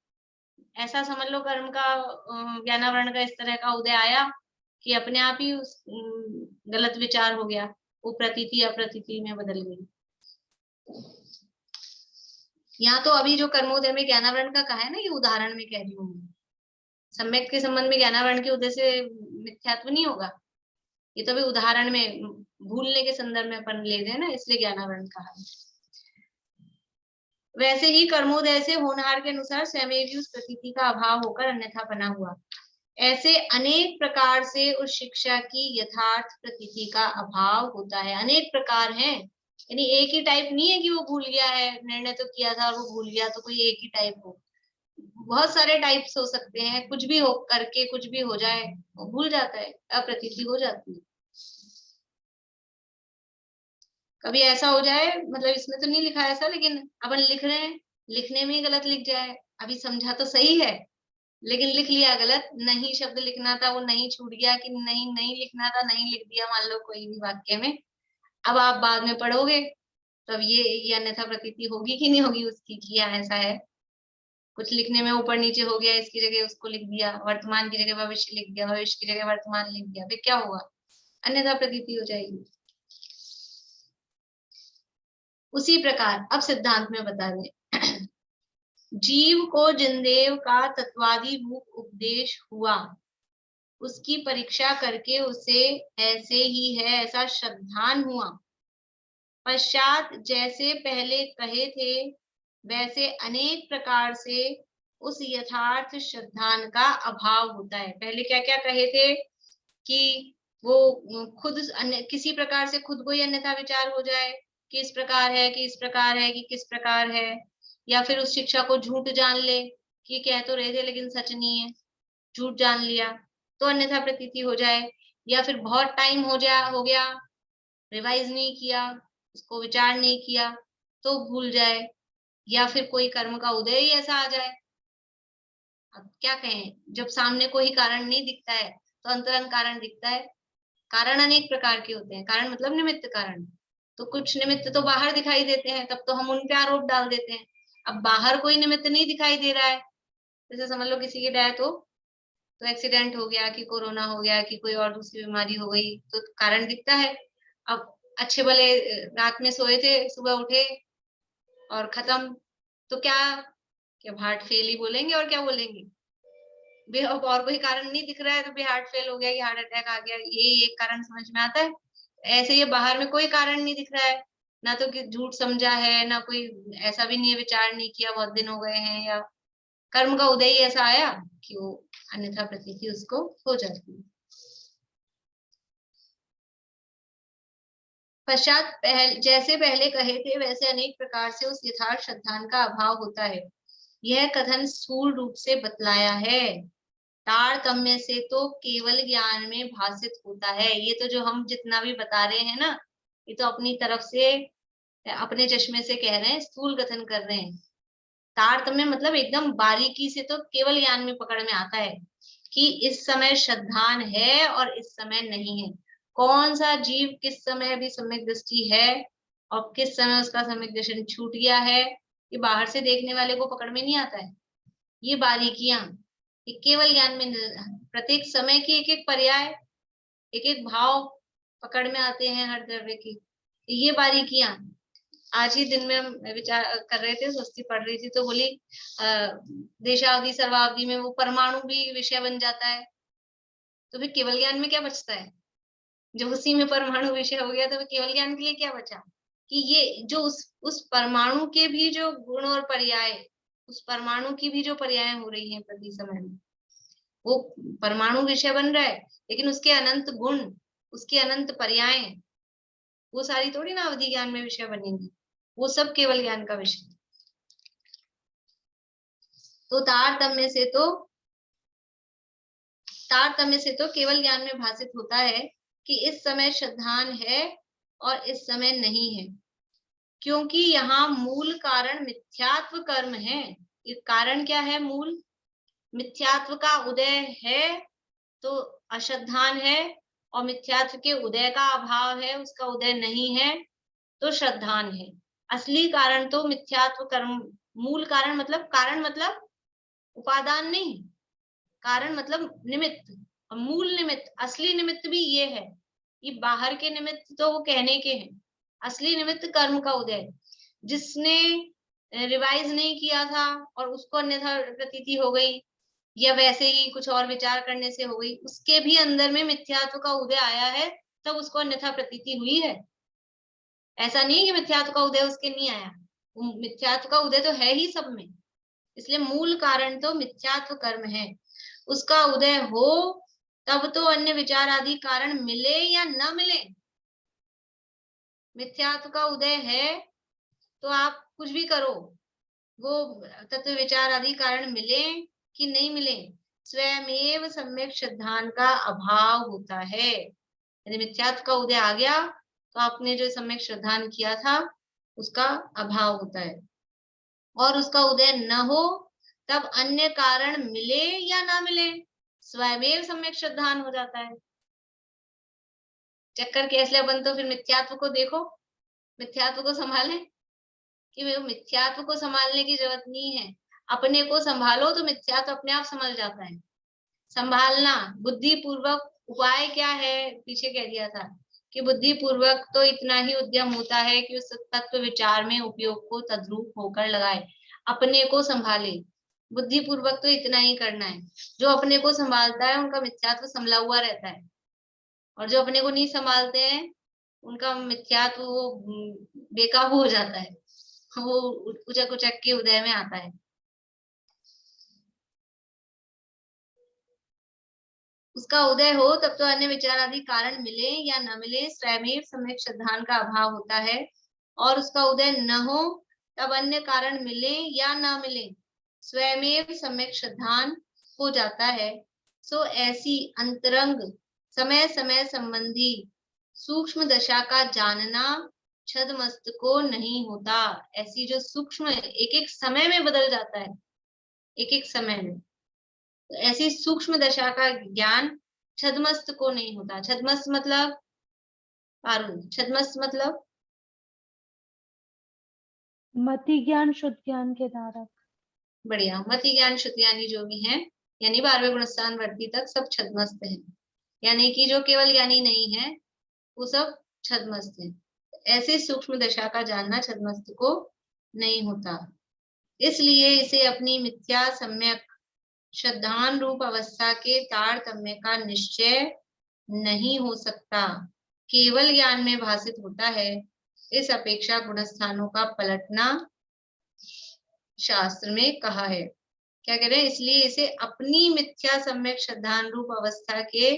ऐसा समझ लो कर्म का ज्ञानावरण का इस तरह का उदय आया कि अपने आप ही उस गलत विचार हो गया, वो प्रतीति अप्रतीति में बदल गई। यहाँ तो अभी जो कर्मोदय में ज्ञानावरण का कहा है ना, ये उदाहरण में कह रही हूँ मैं। सम्यक के संबंध में ज्ञानावरण के उदय से मिथ्यात्व नहीं होगा, ये तो अभी उदाहरण में भूलने के संदर्भ में अपन ले रहे हैं ना, इसलिए ज्ञानावरण कहा है। वैसे ही कर्मोदय से होनहार के अनुसार स्वयं भी उस प्रतीति का अभाव होकर अन्यथा बना हुआ, ऐसे अनेक प्रकार से उस शिक्षा की यथार्थ प्रतीति का अभाव होता है। अनेक प्रकार हैं, यानी एक ही टाइप नहीं है कि वो भूल गया है, निर्णय तो किया था और वो भूल गया, तो कोई एक ही टाइप हो। बहुत सारे टाइप्स हो सकते हैं, कुछ भी हो करके कुछ भी हो जाए, वो भूल जाता है, अप्रतीति हो जाती है। कभी ऐसा हो जाए, मतलब इसमें तो नहीं लिखा है ऐसा, लेकिन अपन लिख रहे हैं, लिखने में ही गलत लिख जाए। अभी समझा तो सही है, लेकिन लिख लिया गलत, नहीं शब्द लिखना था वो नहीं छूट गया, कि नहीं नहीं लिखना था नहीं लिख दिया, मान लो कोई भी वाक्य में। अब आप बाद में पढ़ोगे तो अब ये अन्यथा प्रतीति होगी कि नहीं होगी उसकी, कि ऐसा है, कुछ लिखने में ऊपर नीचे हो गया, इसकी जगह उसको लिख दिया, वर्तमान की जगह भविष्य लिख दिया, भविष्य की जगह वर्तमान लिख दिया, फिर क्या होगा, अन्यथा प्रतीति हो जाएगी। उसी प्रकार अब सिद्धांत में बता दें, जीव को जिनदेव का तत्वादि रूप उपदेश हुआ, उसकी परीक्षा करके उसे ऐसे ही है ऐसा श्रद्धान हुआ। पश्चात जैसे पहले कहे थे वैसे अनेक प्रकार से उस यथार्थ श्रद्धान का अभाव होता है। पहले क्या क्या कहे थे कि वो खुद किसी प्रकार से खुद को ही अन्यथा विचार हो जाए कि इस प्रकार है, कि इस प्रकार है, कि किस प्रकार है, या फिर उस शिक्षा को झूठ जान ले कि कह तो रहे थे लेकिन सच नहीं है, झूठ जान लिया तो अन्यथा प्रतीति हो जाए, या फिर बहुत टाइम हो गया रिवाइज नहीं किया, उसको विचार नहीं किया तो भूल जाए, या फिर कोई कर्म का उदय ही ऐसा आ जाए। अब क्या कहें, जब सामने कोई कारण नहीं दिखता है तो अंतरंग कारण दिखता है। कारण अनेक प्रकार के होते हैं, कारण मतलब निमित्त कारण, तो कुछ निमित्त तो बाहर दिखाई देते हैं, तब तो हम उन पे आरोप डाल देते हैं। अब बाहर कोई निमित्त नहीं दिखाई दे रहा है, जैसे समझ लो किसी की डेथ हो, तो एक्सीडेंट हो गया, कि कोरोना हो गया, कि कोई और दूसरी बीमारी हो गई, तो कारण दिखता है। अब अच्छे भले रात में सोए थे, सुबह उठे और खत्म, तो क्या हार्ट फेल ही बोलेंगे और क्या बोलेंगे, और कोई कारण नहीं दिख रहा है तो भी हार्ट फेल हो गया, कि हार्ट अटैक आ गया, यही एक कारण समझ में आता है। ऐसे ये बाहर में कोई कारण नहीं दिख रहा है, ना तो कि झूठ समझा है, ना कोई ऐसा भी नहीं है विचार नहीं किया, बहुत दिन हो गए हैं, या कर्म का उदय ही ऐसा आया कि वो अन्यथा प्रतीति उसको हो जाती है। पश्चात जैसे पहले कहे थे वैसे अनेक प्रकार से उस यथार्थ श्रद्धान का अभाव होता है। यह कथन स्थूल रूप से बतलाया है, तारतम्य से तो केवल ज्ञान में भासित होता है। ये तो जो हम जितना भी बता रहे हैं ना, ये तो अपनी तरफ से अपने चश्मे से कह रहे हैं, स्थूल कथन कर रहे हैं। तारतम्य मतलब एकदम बारीकी से तो केवल ज्ञान में पकड़ में आता है कि इस समय श्रद्धान है और इस समय नहीं है। कौन सा जीव किस समय अभी सम्यक दृष्टि है और किस समय उसका सम्यक दर्शन छूट गया है, ये बाहर से देखने वाले को पकड़ में नहीं आता है। ये बारीकियां ये केवल ज्ञान में, प्रत्येक समय की एक एक पर्याय, एक एक भाव पकड़ में आते हैं हर द्रव्य की। ये बारीकियां आज ही दिन में हम विचार कर रहे थे, स्वस्ति पढ़ रही थी तो बोली देशावधि सर्वावधि में वो परमाणु भी विषय बन जाता है, तो फिर केवल ज्ञान में क्या बचता है, जब उसी में परमाणु विषय हो गया तो फिर केवल ज्ञान के लिए क्या बचा, कि ये जो उस परमाणु के भी जो गुण और पर्याय, उस परमाणु की भी जो पर्याय हो रही है प्रति समय में, वो परमाणु विषय बन रहा है, लेकिन उसके अनंत गुण, उसके अनंत पर्याय, वो सारी थोड़ी ना अवधि ज्ञान में विषय बनेंगी, वो सब केवल ज्ञान का विषय। तो तारतम्य से तो केवल ज्ञान में भासित होता है कि इस समय श्रद्धान है और इस समय नहीं है, क्योंकि यहाँ मूल कारण मिथ्यात्व कर्म है। ये कारण क्या है, मूल मिथ्यात्व का उदय है तो अश्रद्धान है, और मिथ्यात्व के उदय का अभाव है, उसका उदय नहीं है तो श्रद्धान है। असली कारण तो मिथ्यात्व कर्म, मूल कारण मतलब उपादान नहीं, कारण मतलब निमित्त, और मूल निमित्त, असली निमित्त भी ये है। ये बाहर के निमित्त तो वो कहने के हैं, असली निमित्त कर्म का उदय। जिसने रिवाइज नहीं किया था और उसको अन्यथा प्रतीति हो गई, या वैसे ही कुछ और विचार करने से हो गई, उसके भी अंदर में मिथ्यात्व का उदय आया है, तब उसको अन्यथा प्रतीति हुई है। ऐसा नहीं कि मिथ्यात्व का उदय उसके नहीं आया, मिथ्यात्व का उदय तो है ही सब में। इसलिए मूल कारण तो मिथ्यात्व कर्म है, उसका उदय हो तब तो अन्य विचार आदि कारण मिले या न मिले। मिथ्यात्व का उदय है तो आप कुछ भी करो, वो तत्व विचार आदि कारण मिले कि नहीं मिले, स्वयमेव सम्यक श्रद्धान का अभाव होता है। यदि मिथ्यात्व का उदय आ गया तो आपने जो सम्यक श्रद्धान किया था उसका अभाव होता है, और उसका उदय न हो तब अन्य कारण मिले या ना मिले, स्वयमेव सम्यक श्रद्धान हो जाता है। चक्कर कैसे बन, तो फिर मिथ्यात्व को देखो, मिथ्यात्व को संभालें, कि मिथ्यात्व को संभालने की जरूरत नहीं है, अपने को संभालो तो मिथ्यात्व अपने आप संभल जाता है। संभालना बुद्धि पूर्वक उपाय क्या है, पीछे कह दिया था कि बुद्धि पूर्वक तो इतना ही उद्यम होता है कि उस तत्व विचार में उपयोग को तद्रूप होकर लगाए, अपने को संभाले। बुद्धि पूर्वक तो इतना ही करना है। जो अपने को संभालता है उनका मिथ्यात्व संभला हुआ रहता है, और जो अपने को नहीं संभालते हैं उनका मिथ्यात्व वो बेकाबू हो जाता है, वो उचक उचक के उदय में आता है। उसका उदय हो तब तो अन्य विचार आदि कारण मिले या न मिले, स्वयमेव सम्यक श्रद्धान का अभाव होता है, और उसका उदय न हो तब अन्य कारण मिले या न मिले, स्वयमेव सम्यक श्रद्धान हो जाता है। सो ऐसी अंतरंग समय समय संबंधी सूक्ष्म दशा का जानना छद्मस्त को नहीं होता। ऐसी जो सूक्ष्म एक एक समय में बदल जाता है, एक एक समय में, तो ऐसी सूक्ष्म दशा का ज्ञान छद्मस्त को नहीं होता। छद्मस्त मतलब पारुल, छद्मस्त मतलब मति ज्ञान शुद्ध ज्ञान के धारक। बढ़िया, मति ज्ञान शुद्ध ज्ञानी जो भी है, यानी 12वें गुणस्थान वर्ती तक सब छद्मस्त है, यानी कि जो केवल ज्ञानी नहीं है वो सब छद्मस्त है। ऐसे सूक्ष्म दशा का जानना छद्मस्त को नहीं होता, इसलिए इसे अपनी मिथ्या सम्यक श्रद्धान रूप अवस्था के तारतम्य का निश्चय नहीं हो सकता, केवल ज्ञान में भासित होता है। इस अपेक्षा गुणस्थानों का पलटना शास्त्र में कहा है। क्या कह रहे हैं, इसलिए इसे अपनी मिथ्या सम्यक श्रद्धान रूप अवस्था के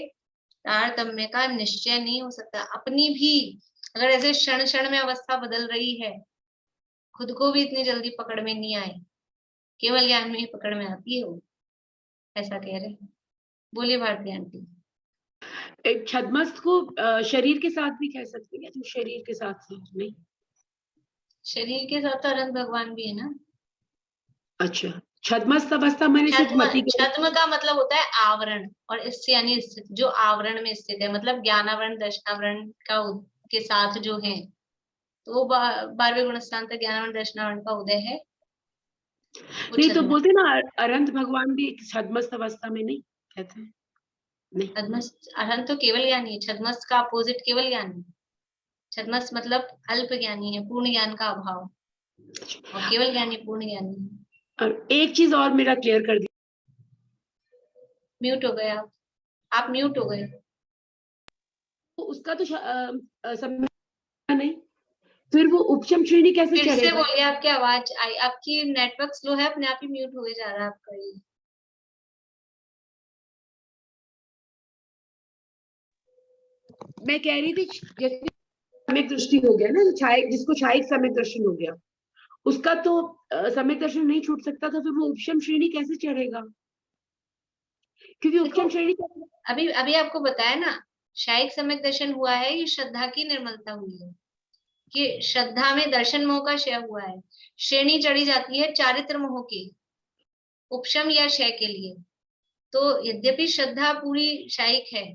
तारतम्य का निश्चय नहीं हो सकता। अपनी भी अगर ऐसे क्षण क्षण में अवस्था बदल रही है, खुद को भी इतनी जल्दी पकड़ में नहीं आए, केवल ज्ञान में ही पकड़ में आती है वो, ऐसा कह रहे हैं। बोलिए भारती आंटी। एक छद्मस्त को शरीर के साथ भी कह सकते हैं, तो शरीर के साथ नहीं, शरीर के साथ तो अनंत भगवान भी है ना। अच्छा, छद्मस्त अवस्था मैंने सिर्फ मति के, छद्म का मतलब होता है आवरण, और इससे यानी स्थित, जो आवरण में स्थित है, मतलब ज्ञानावरण दर्शनावरण का के साथ जो है, तो वो 12वें गुणस्थान तक ज्ञानावरण दर्शनावरण का उदय है। नहीं तो बोलते ना अनंत भगवान भी छद्मस्त अवस्था में नहीं कहते हैं, नहीं। छद्मस्त अनंत तो केवल ज्ञानी है, छद्मस्त का अपोजिट केवल ज्ञानी। छद्मस्त मतलब अल्प ज्ञानी है, पूर्ण ज्ञान का अभाव, और केवल ज्ञानी पूर्ण ज्ञानी है। और एक चीज और मेरा क्लियर कर दी, म्यूट हो गए आप म्यूट हो गए। तो उसका तो समय नहीं, फिर वो उपशम श्रेणी कैसे फिर से चढ़ेगा? बोलिए, आपकी आवाज आई, आपकी नेटवर्क स्लो है, अपने आप ही म्यूट हो जा रहा है आपका ये। मैं कह रही थी जैसे सम्यक दृष्टि हो गया ना, जिसको छायिक सम्यक दर्शन हो गया, उसका तो सम्यक दर्शन नहीं छूट सकता था, फिर वो उपशम श्रेणी कैसे चढ़ेगा? क्योंकि उपशम श्रेणी अभी अभी आपको बताया ना, शायिक सम्यक दर्शन हुआ है, ये श्रद्धा की निर्मलता हुई है, कि श्रद्धा में दर्शन मोह का क्षय हुआ है। श्रेणी चढ़ी जाती है चारित्र मोह की, उपशम या क्षय के लिए। तो यद्यपि श्रद्धा पूरी शायिक है,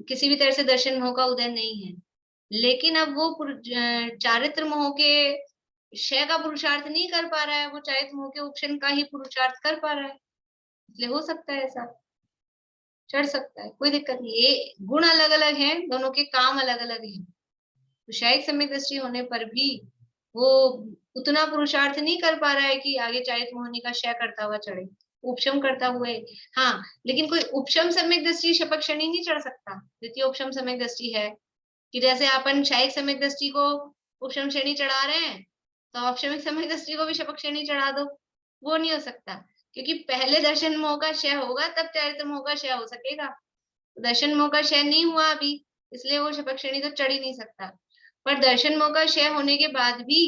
किसी भी तरह से दर्शन मोह का उदय नहीं है, लेकिन अब वो चारित्र मोह के क्षय का पुरुषार्थ नहीं कर पा रहा है, वो चारित मोह के उपशन का ही पुरुषार्थ कर पा रहा है, इसलिए हो सकता है ऐसा, चढ़ सकता है, कोई दिक्कत नहीं। ये गुण अलग अलग हैं, दोनों के काम अलग अलग हैं। तो शायद सम्यक दृष्टि होने पर भी वो उतना पुरुषार्थ नहीं कर पा रहा है कि आगे चारित मोहिनी का क्षय करता हुआ चढ़े, उपशम करता हुए। हाँ, लेकिन कोई उपशम सम्यक दृष्टि शपथ क्षणी नहीं चढ़ सकता। द्वितीय उपशम सम्यक दृष्टि है कि जैसे अपन शायद सम्यक दृष्टि को उपशम श्रेणी चढ़ा रहे हैं, तो औपशमिक सम्यक दृष्टि को भी शपथ श्रेणी चढ़ा दो, वो नहीं हो सकता, क्योंकि पहले दर्शन मोह का क्षय होगा तब चारित्र मोह का क्षय हो सकेगा। दर्शन मोह का क्षय नहीं हुआ अभी, इसलिए वो शपथ श्रेणी तो चढ़ ही नहीं सकता। पर दर्शन मोह का क्षय होने के बाद भी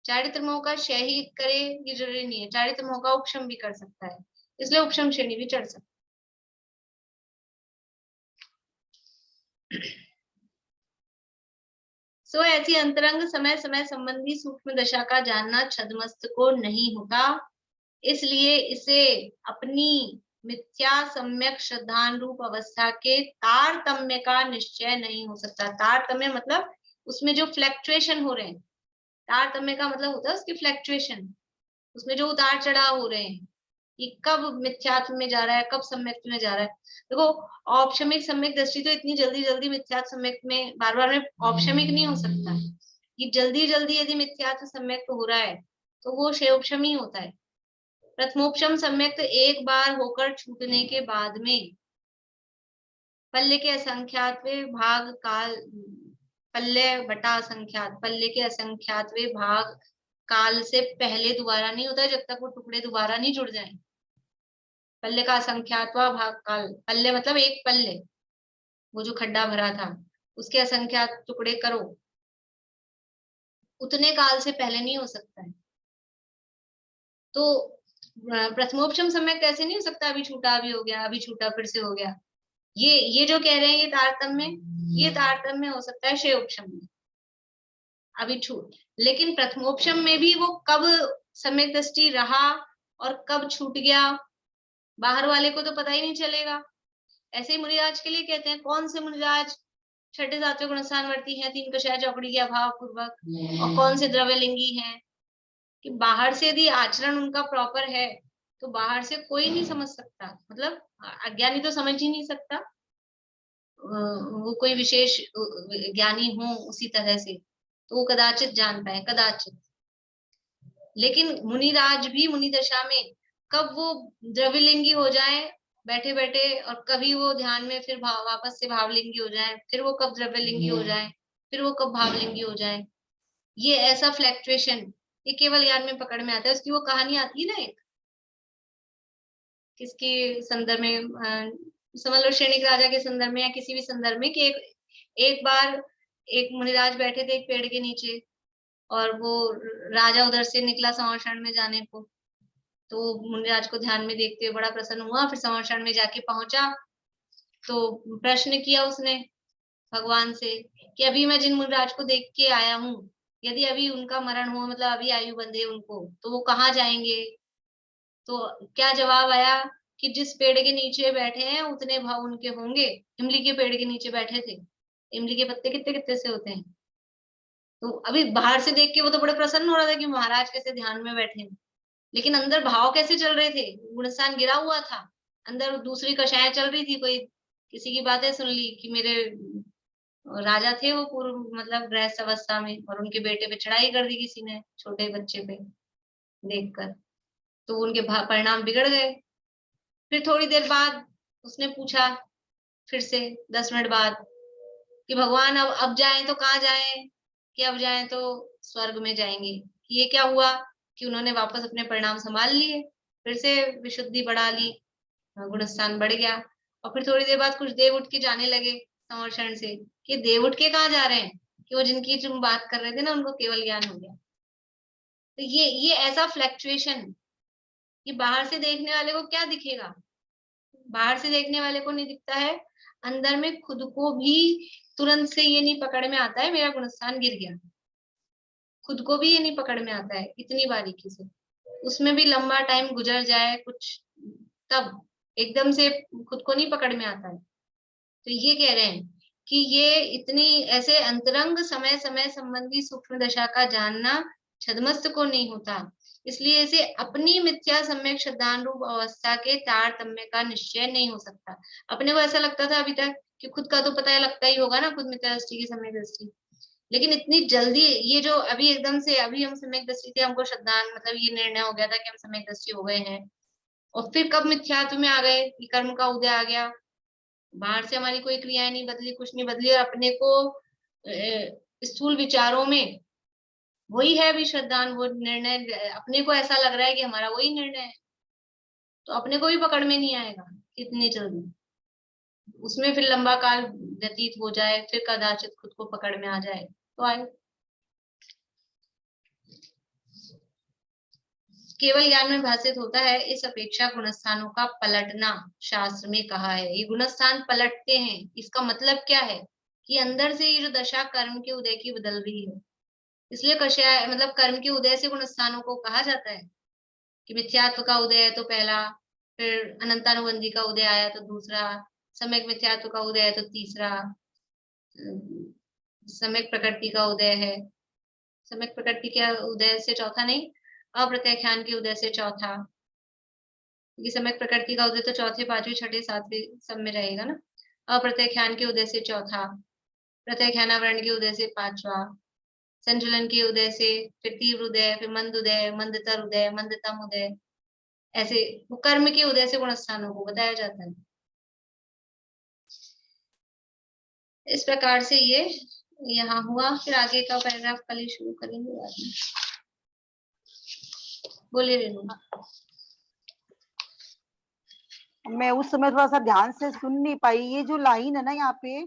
चारित्र मोह का क्षय ही करे ये जरूरी नहीं है, चारित्र मोह का उपशम भी कर सकता है, इसलिए उपशम श्रेणी भी चढ़ सकता है। सो ऐसी अंतरंग समय समय संबंधी सूक्ष्म दशा का जानना छद्मस्त को नहीं होता, इसलिए इसे अपनी मिथ्या सम्यक श्रद्धान रूप अवस्था के तारतम्य का निश्चय नहीं हो सकता। तारतम्य मतलब उसमें जो फ्लैक्चुएशन हो रहे हैं, तारतम्य का मतलब होता है उसकी फ्लैक्चुएशन, उसमें जो उतार चढ़ाव हो रहे हैं, कि कब मिथ्यात्व में जा रहा है, कब सम्यक में जा रहा है। देखो, औपशमिक सम्यक दृष्टि तो इतनी जल्दी जल्दी मिथ्यात्व सम्यक में बार बार में औपशमिक नहीं हो सकता। ये जल्दी जल्दी यदि मिथ्यात्व सम्यक हो रहा है तो वो क्षयोपशम ही होता है। प्रथमोपशम सम्यक तो एक बार होकर छूटने के बाद में पल्ले के असंख्यातवे भाग काल, पल्ले बटा असंख्यात, पल्ले के असंख्यातवे भाग काल से पहले दोबारा नहीं होता जब तक वो टुकड़े दोबारा नहीं जुड़ जाएं। पल्ले का असंख्यातवा भाग काल, पल्ले मतलब एक पल्ले, वो जो खड्डा भरा था उसके असंख्यात टुकड़े करो, उतने काल से पहले नहीं हो सकता है। तो प्रथमोपशम सम्यक कैसे नहीं हो सकता, अभी छूटा अभी हो गया, अभी छूटा फिर से हो गया। ये जो कह रहे हैं ये तारतम्य, ये तारतम्य हो सकता है क्षयोपशम में, अभी छूट। लेकिन प्रथमोपशम में भी वो कब सम्यक दृष्टि रहा और कब छूट गया बाहर वाले को तो पता ही नहीं चलेगा। ऐसे ही मुनिराज के लिए कहते हैं, कौन से मुनिराज छठे सातवें गुणस्थानवर्ती हैं, तीन कषाय चौकड़ी के अभाव पूर्वक, और कौन से द्रव्यलिंगी हैं, कि बाहर से यदि आचरण उनका प्रॉपर है तो बाहर से कोई नहीं समझ सकता, मतलब अज्ञानी तो समझ ही नहीं सकता, वो कोई विशेष ज्ञानी हो उसी तरह से तो वो कदाचित जान पाए, कदाचित। लेकिन मुनिराज भी मुनि दशा में कब वो द्रव्यलिंगी हो जाए बैठे बैठे, और कभी वो ध्यान में फिर वापस से भावलिंगी हो जाए, फिर वो कब द्रव्यलिंगी हो जाए, फिर वो कब भावलिंगी हो जाए, ये ऐसा फ्लैक्चुएशन ये केवल ज्ञान में पकड़ में आता है। उसकी वो कहानी आती है ना एक, किसके संदर्भ में, समझ लो श्रेणिक राजा के संदर्भ में या किसी भी संदर्भ में, कि एक बार एक मुनिराज बैठे थे एक पेड़ के नीचे, और वो राजा उधर से निकला संवर्षण में जाने को, तो मुनिराज को ध्यान में देखते हुए बड़ा प्रसन्न हुआ, फिर संवर्षण में जाके पहुंचा तो प्रश्न किया उसने भगवान से कि अभी मैं जिन मुनिराज को देख के आया हूँ, यदि अभी उनका मरण हुआ, मतलब अभी आयु बंधे उनको, तो वो कहाँ जाएंगे। तो क्या जवाब आया कि जिस पेड़ के नीचे बैठे हैं उतने भाव उनके होंगे। इमली के पेड़ के नीचे बैठे थे, इमली के पत्ते कितने कितने से होते हैं, तो अभी बाहर से देख के वो तो बड़े प्रसन्न हो रहा था कि महाराज कैसे ध्यान में बैठे हैं, लेकिन अंदर भाव कैसे चल रहे थे, गुणस्थान गिरा हुआ था, अंदर दूसरी कषाएं चल रही थी, कोई किसी की बातें सुन ली कि मेरे राजा थे वो पूर्व मतलब गृहस्थ अवस्था में, और उनके बेटे पे चढ़ाई कर दी किसी ने छोटे बच्चे पे देखकर, तो उनके परिणाम बिगड़ गए। फिर थोड़ी देर बाद उसने पूछा फिर से 10 मिनट बाद कि भगवान अब जाएं तो कहाँ जाएं, कि अब जाएं तो स्वर्ग में जाएंगे। ये क्या हुआ कि उन्होंने वापस अपने परिणाम संभाल लिए, फिर से विशुद्धि बढ़ा ली, गुणस्थान बढ़ गया। और फिर थोड़ी देर बाद कुछ देव उठ के जाने लगे संवर्षण से, कि देव उठ के कहाँ जा रहे हैं, कि वो जिनकी तुम बात कर रहे थे ना उनको केवल ज्ञान हो गया। तो ये ऐसा फ्लैक्चुएशन, ये बाहर से देखने वाले को क्या दिखेगा, बाहर से देखने वाले को नहीं दिखता है, अंदर में खुद को भी तुरंत से ये नहीं पकड़ में आता है मेरा गुणस्थान गिर गया, खुद को भी ये नहीं पकड़ में आता है इतनी बारीकी से, उसमें भी लंबा टाइम गुजर जाए कुछ, तब एकदम से खुद को नहीं पकड़ में आता है। तो ये कह रहे हैं कि ये इतनी ऐसे अंतरंग समय समय संबंधी सूक्ष्म दशा का जानना छदमस्त को नहीं होता। इसलिए इसे अपनी मिथ्या सम्यक श्रद्धान रूप अवस्था के तारतम्य का निश्चय नहीं हो सकता। अपने को ऐसा लगता था अभी तक कि खुद का तो पता है, लगता ही होगा ना खुद मिथ्या दृष्टि की सम्यक दृष्टि, लेकिन इतनी जल्दी ये जो अभी एकदम से अभी हम सम्यक दृष्टि थे, हमको श्रद्धान मतलब ये निर्णय हो गया था कि हम सम्यक दृष्टि हो गए हैं, और फिर कब मिथ्यात्व में आ गए कि कर्म का उदय आ गया, बाहर से हमारी कोई क्रियाएं नहीं बदली, कुछ नहीं बदली, और अपने को स्थूल विचारों में वही है अभी श्रद्धान, वो निर्णय अपने को ऐसा लग रहा है कि हमारा वही निर्णय है, तो अपने को भी पकड़ में नहीं आएगा कितनी जल्दी, उसमें फिर लंबा काल व्यतीत हो जाए, फिर कदाचित खुद को पकड़ में आ जाए तो आए। केवल ज्ञान में भाषित होता है, इस अपेक्षा गुणस्थानों का पलटना शास्त्र में कहा है। ये गुणस्थान पलटते हैं, इसका मतलब क्या है कि अंदर से ये जो दशा कर्म के उदय की बदल रही है, इसलिए कषाय मतलब कर्म के उदय से गुणस्थानों को कहा जाता है कि मिथ्यात्व का उदय है तो पहला, फिर अनंतानुबंधी का उदय आया तो दूसरा, सम्यक मिथ्यात्व का उदय है तो तीसरा, सम्यक प्रकृति का उदय है, सम्यक प्रकृति के उदय से चौथा नहीं, अप्रत्याख्यान के उदय से चौथा, क्योंकि सम्यक प्रकृति का उदय तो चौथे पांचवें छठे सातवें सब में रहेगा ना। अप्रत्याख्यान के उदय से चौथा, प्रत्याख्यानावरण के उदय से पांचवा, संचलन के उदय से फिर तीव्र उदय, फिर मंद उदय, मंदतर उदय, मंदतम उदय, ऐसे कर्म के उदय से गुणस्थानों को बताया जाता है। इस प्रकार से ये यहाँ हुआ, फिर आगे का पैराग्राफ कल ही शुरू करेंगे बाद में। बोलिए रेणु। मैं उस समय थोड़ा सा ध्यान से सुन नहीं पाई, ये जो लाइन है ना यहाँ पे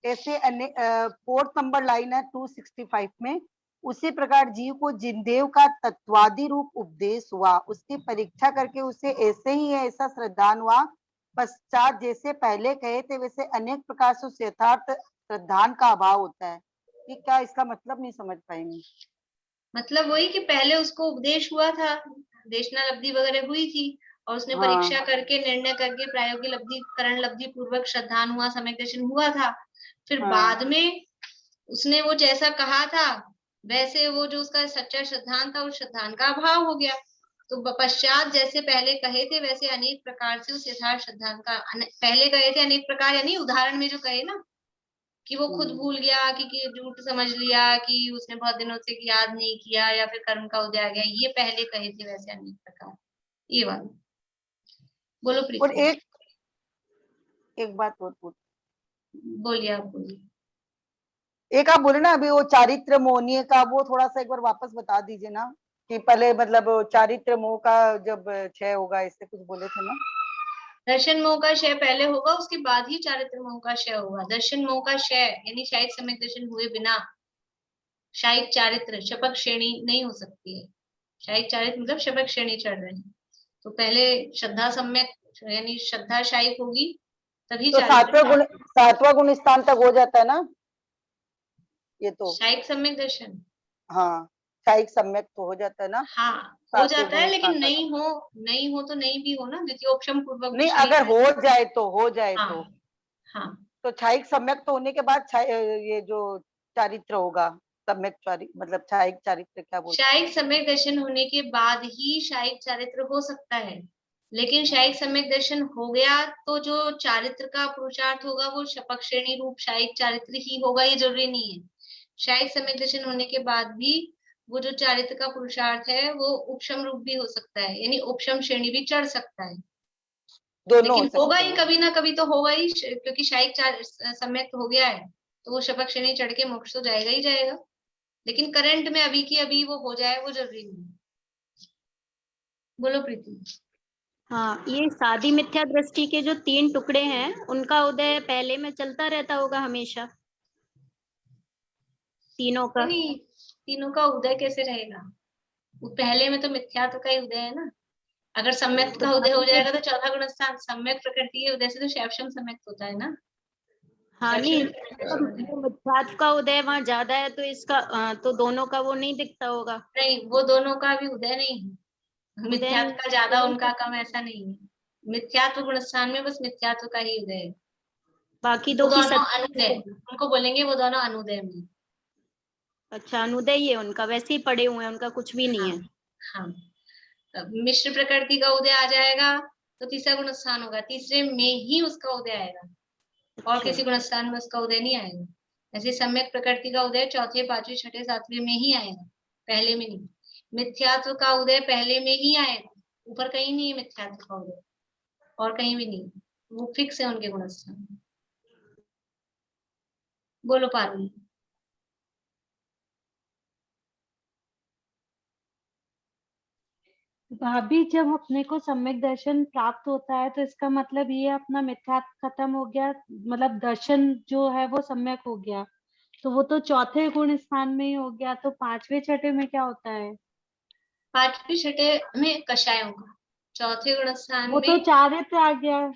ऐसे 4th नंबर लाइन है 265 में, उसी प्रकार जीव को जिनदेव का तत्वादि रूप उपदेश हुआ, उसकी परीक्षा करके उसे ऐसे ही है ऐसा श्रद्धान हुआ, पश्चात जैसे पहले कहे थे वैसे अनेक प्रकार से उस यथार्थ श्रद्धान का अभाव होता है। ये क्या, इसका मतलब नहीं समझ पाएंगे। मतलब वही कि पहले उसको उपदेश हुआ था, देशना लब्धि वगैरह हुई थी, और उसने हाँ। परीक्षा करके निर्णय करके प्रायोगिक लब्धि करण लब्धि पूर्वक श्रद्धान हुआ, सम्यक दर्शन हुआ था। फिर हाँ। बाद में उसने वो जैसा कहा था वैसे वो जो उसका सच्चा श्रद्धान था, उस श्रद्धान का अभाव हो गया, तो पश्चात जैसे पहले कहे थे वैसे अनेक प्रकार से उस यथार्थ श्रद्धान का, पहले कहे थे अनेक प्रकार, यानी उदाहरण में जो कहे ना कि वो खुद भूल गया कि झूठ समझ लिया, कि उसने बहुत दिनों से याद नहीं किया, या फिर कर्म का उदय आ गया, ये पहले कहे थे वैसे अनेक प्रकार, ये वाला। बोलो प्रीति। और एक बात और बोलिए, आप बोलिए। एक आप बोले ना अभी वो चारित्र मोहनीय का, वो थोड़ा सा एक बार वापस बता दीजिए ना, कि पहले मतलब चारित्र मोह का जब क्षय होगा, ऐसे कुछ बोले थे ना। दर्शन मोह का क्षय पहले होगा, उसके बाद ही चारित्र मोह का क्षय होगा। दर्शन मोह का क्षय यानी शायद सम्यक दर्शन हुए बिना शायद चारित्र शपथ श्रेणी नहीं हो सकती है। शायद चारित्र मतलब शपथ श्रेणी चढ़ रहे हैं, तो पहले श्रद्धा सम्यक यानी श्रद्धा शायिक होगी, तभी तो सातवां गुण स्थान तक हो जाता है ना ये तो, शायिक सम्यक दर्शन। हाँ शायिक सम्यक तो हो जाता है ना। हाँ हो जाता है, लेकिन नहीं हो तो नहीं भी हो ना, द्वितीयोपशम पूर्वक नहीं, अगर हो जाए तो हाँ तो छायिक सम्यक तो होने के बाद ये जो चारित्र होगा, सम्यक मतलब छायिक चारित्र क्या बोलते हैं? शायिक सम्यक दर्शन होने के बाद ही शायिक चारित्र हो सकता है, लेकिन शायिक सम्यक दर्शन हो गया तो जो चारित्र का पुरुषार्थ होगा वो शपथ श्रेणी रूप शायिक चारित्र ही होगा, ये जरूरी नहीं है। शायिक सम्यक दर्शन होने के बाद भी वो जो चारित्र का पुरुषार्थ है वो उपशम रूप भी हो सकता है, यानी उपशम श्रेणी भी चढ़ सकता है, लेकिन होगा ही कभी ना कभी तो होगा ही, क्योंकि शायिक सम्यक हो गया है तो वो शपथ श्रेणी चढ़ के मोक्ष तो जाएगा ही जाएगा, लेकिन करंट में अभी की अभी वो हो जाए वो जरूरी नहीं। बोलो प्रीति। हाँ, ये सादी मिथ्या दृष्टि के जो 3 टुकड़े हैं उनका उदय पहले में चलता रहता होगा हमेशा, तीनों का। नहीं, तीनों का उदय कैसे रहेगा? वो पहले में तो मिथ्यात्व का ही उदय है ना। अगर सम्यक का उदय हो जाएगा तो चौथा गुण स्थान सम्यक प्रकृति के उदय से तो शैवशम सम्यक होता है ना। हाँ नहीं, मिथ्यात्व का उदय वहाँ ज्यादा है तो इसका तो दोनों का वो नहीं दिखता होगा। नहीं, वो दोनों का भी उदय नहीं है, मिथ्यात्व का ज्यादा उनका कम ऐसा नहीं है। मिथ्यात्व गुण स्थान में बस मिथ्यात्व का ही उदय है, बाकी वो दो की दोनों अनुदय, उनको बोलेंगे वो दोनों अनुदय में। अच्छा, अनुदय ही है उनका, वैसे ही पड़े हुए हैं, उनका कुछ भी नहीं है। हाँ, मिश्र प्रकृति का उदय आ जाएगा तो तीसरा गुण स्थान होगा, तीसरे में ही उसका उदय आएगा, और अच्छा। किसी गुण स्थान में उसका उदय नहीं आएगा। ऐसे सम्यक प्रकृति का उदय चौथे, पांचवें, छठे, सातवें में ही आएगा, पहले में नहीं। मिथ्यात्व का उदय पहले में ही आएगा, ऊपर कहीं नहीं है मिथ्यात्व का उदय, और कहीं भी नहीं, वो फिक्स है उनके गुण स्थान। बोलो पारुल। भाभी, जब अपने को सम्यक दर्शन प्राप्त होता है तो इसका मतलब ये अपना मिथ्यात्व खत्म हो गया, मतलब दर्शन जो है वो सम्यक हो गया, तो वो तो चौथे गुण स्थान में ही हो गया, तो पांचवे छठे में क्या होता है? पांचवें छठे में कषायों का, चौथे गुण स्थान वो तो में चारित्र आ गया,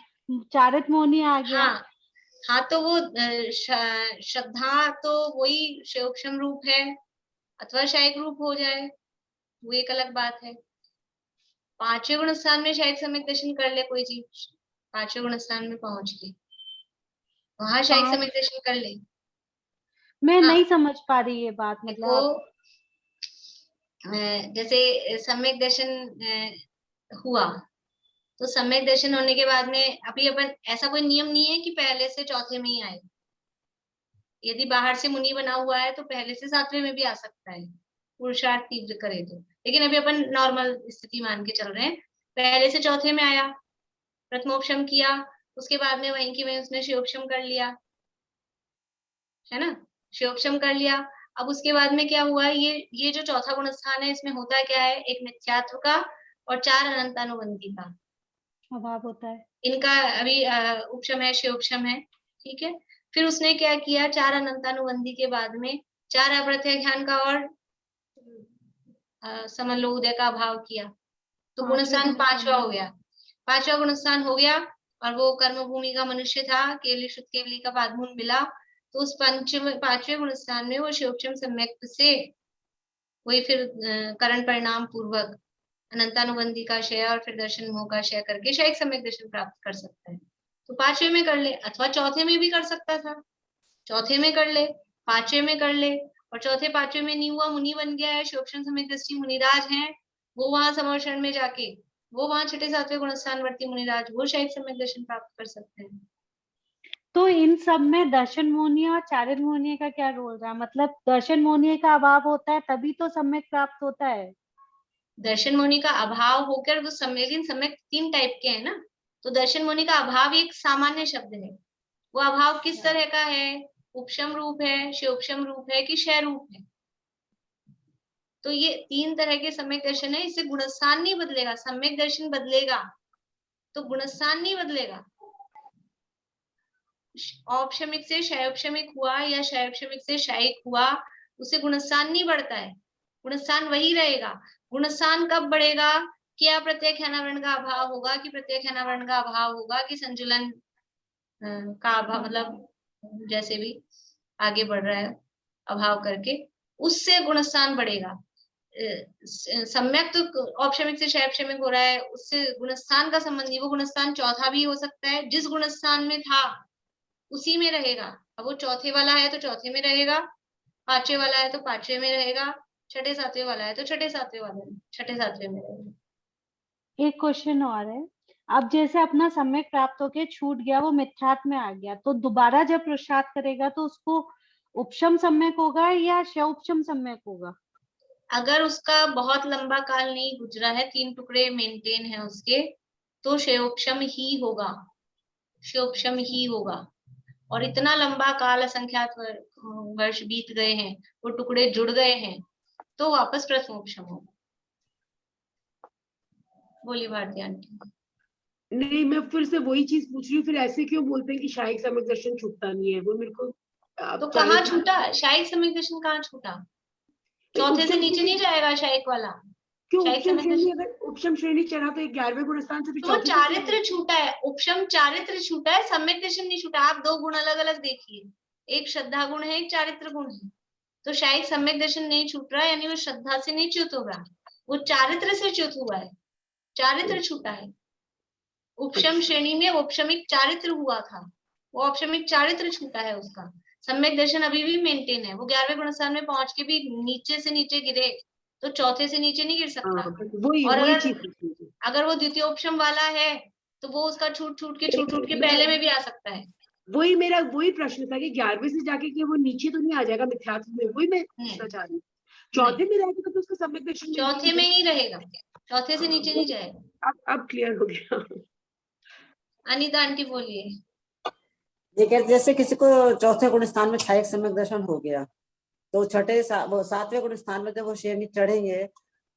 चारित मोहनी आ गया। हाँ, हाँ तो वो श्रद्धा तो वही शिवक्षम रूप है, अथवा शायिक रूप हो जाए, वो एक अलग बात है। पांचवें गुण स्थान में शायद सम्यक दर्शन कर ले कोई चीज, पांचवें गुण स्थान में पहुंच के वहां शायद पांच- सम्यक दर्शन कर ले। मैं हाँ, नहीं समझ पा रही ये बात, मतलब देखो आप जैसे सम्यक दर्शन हुआ, तो सम्यक दर्शन होने के बाद में अभी अपन, ऐसा कोई नियम नहीं है कि पहले से चौथे में ही आए। यदि बाहर से मुनि बना हुआ है तो पहले से सातवें में भी आ सकता है, पुरुषार्थ तीव्र करे तो। लेकिन अभी अपन नॉर्मल स्थिति मान के चल रहे हैं, पहले से चौथे में आया, प्रथमोपशम किया, उसके बाद में वहीं की वहीं उसने शिवोपशम कर लिया, है ना, शिवोपशम कर लिया। अब उसके बाद में क्या हुआ, ये जो चौथा गुण स्थान है, इसमें होता क्या है, एक मिथ्यात्व का और 4 अनंतानुबंधी का अभाव होता है। इनका अभी उपशम है, शिवोपशम है, ठीक है। फिर उसने क्या किया, 4 अनंतानुबंधी के बाद में 4 अप्रत्याख्यान का और समझ लो उदय का अभाव किया, तो गुणस्थान पांचवा हो गया, पांचवा गुणस्थान हो गया। और वो कर्म भूमि का मनुष्य था, केवली शुद्ध केवली का पादमूल मिला, तो उस पांचवें गुणस्थान में वो शिवोपशम सम्यक से वही फिर करण परिणाम पूर्वक अनंतानुबंधी का क्षय और फिर दर्शन मोह का क्षय करके शायद सम्यक दर्शन प्राप्त कर सकता है। तो पांचवे में कर ले, अथवा चौथे में भी कर सकता था, चौथे में कर ले, पांचवे में कर ले, और चौथे पांचवे में नहीं हुआ, मुनि बन गया है, शिवोपशम सम्यक दृष्टि मुनिराज हैं, वो वहां समर्षण में जाके वो वहां छठे सातवें गुणस्थानवर्ती मुनिराज वो शायद सम्यक दर्शन प्राप्त कर सकते हैं। तो इन सब में दर्शन मोहनीय और चारित मोहनीय का क्या रोल रहा? मतलब दर्शन मोहनीय का अभाव होता है तभी तो सम्यक प्राप्त होता है। दर्शन मुनि का अभाव होकर वो लेकिन सम्यक 3 टाइप के हैं ना, तो दर्शन मुनि का अभाव एक सामान्य शब्द है, वो अभाव किस तरह का है, उपशम रूप है, शिवोपशम रूप है कि क्षय रूप है। तो ये 3 तरह के सम्यक दर्शन है, इससे गुणस्थान नहीं बदलेगा, सम्यक दर्शन बदलेगा तो गुणस्थान नहीं बदलेगा। औपशमिक से शयोपशमिक हुआ या शयोपशमिक से शायिक हुआ, उससे गुणस्थान नहीं बढ़ता है, गुणस्थान वही रहेगा। गुणस्थान कब बढ़ेगा, क्या प्रत्यक्षानावरण का अभाव होगा, कि प्रत्यक्षानावरण का अभाव होगा, कि संजुलन का अभाव, मतलब जैसे भी आगे बढ़ रहा है अभाव करके, उससे गुणस्थान बढ़ेगा। सम्यक तो औपशमिक से शैपशमिक हो रहा है, उससे गुणस्थान का संबंध नहीं, वो गुणस्थान चौथा भी हो सकता है, जिस गुणस्थान में था उसी में रहेगा। अब वो चौथे वाला है तो चौथे में रहेगा, पांचवे वाला है तो पांचवे में रहेगा, छठे सातवें वाला है तो छठे सातवें में रहेगा। एक क्वेश्चन और है, अब जैसे अपना सम्यक प्राप्त होके छूट गया, वो मिथ्यात्व में आ गया, तो दोबारा जब पुरुषार्थ करेगा तो उसको उपशम सम्यक होगा या शयोपशम सम्यक होगा? अगर उसका बहुत लंबा काल नहीं गुजरा है, 3 टुकड़े मेंटेन है उसके, तो शयोपशम ही होगा, शयोपशम ही होगा। और इतना लंबा काल, असंख्यात वर्ष बीत गए हैं, वो टुकड़े जुड़ गए हैं, तो वापस प्रथमोपशम होगा। बोली भारती आंटी। नहीं, मैं फिर से वही चीज पूछ रही हूँ, फिर ऐसे क्यों बोलते हैं कि शायिक सम्यक दर्शन छूटता नहीं है, वो मेरे को तो कहाँ छूटा, शायिक सम्यक दर्शन कहाँ छूटा, चौथे से नीचे नहीं जाएगा शायिक वाला। क्यों शायिक उपशम सम्यक श्रेणी, दर्शन अगर उपशम श्रेणी चढ़ा तो 11वें गुणस्थान से भी तो वो चौथे चारित्र छूटा है, उपशम चारित्र छूटा है, सम्यक दर्शन नहीं छूटा। आप 2 गुण अलग अलग देखिए, एक श्रद्धा गुण है, एक चारित्र गुण है। तो शायद सम्यक दर्शन नहीं छूट रहा है, यानी वो श्रद्धा से नहीं च्युत हो रहा, वो चारित्र से च्युत हुआ है, चारित्र छूटा है। उपशम श्रेणी में औपशमिक चारित्र हुआ था, वो औपशमिक चारित्र छूटा है उसका, सम्यक दर्शन अभी भी मेंटेन है, वो 11वें गुणस्थान में पहुंच के भी नीचे से नीचे गिरे तो चौथे से नीचे नहीं गिर सकता। हाँ, वही और वही अगर चीज अगर वो द्वितीयोपम वाला है तो वो उसका छूट छूट के पहले में भी आ सकता है। वही प्रश्न था कि 11वें से जाके कि वो नीचे तो नहीं आ जाएगा मिथ्यात्व में, वही मैं पूछना चाह रही हूँ। चौथे में रहेगा तो उसका सम्यक दर्शन चौथे में ही रहेगा, चौथे से नीचे नहीं जाएगा। अब क्लियर हो गया। अनीता आंटी बोलिए। ये कहते जैसे किसी को चौथे गुण स्थान में क्षयिक सम्यक दर्शन हो गया, तो वो 7वें गुण स्थान में जब वो श्रेणी चढ़ेंगे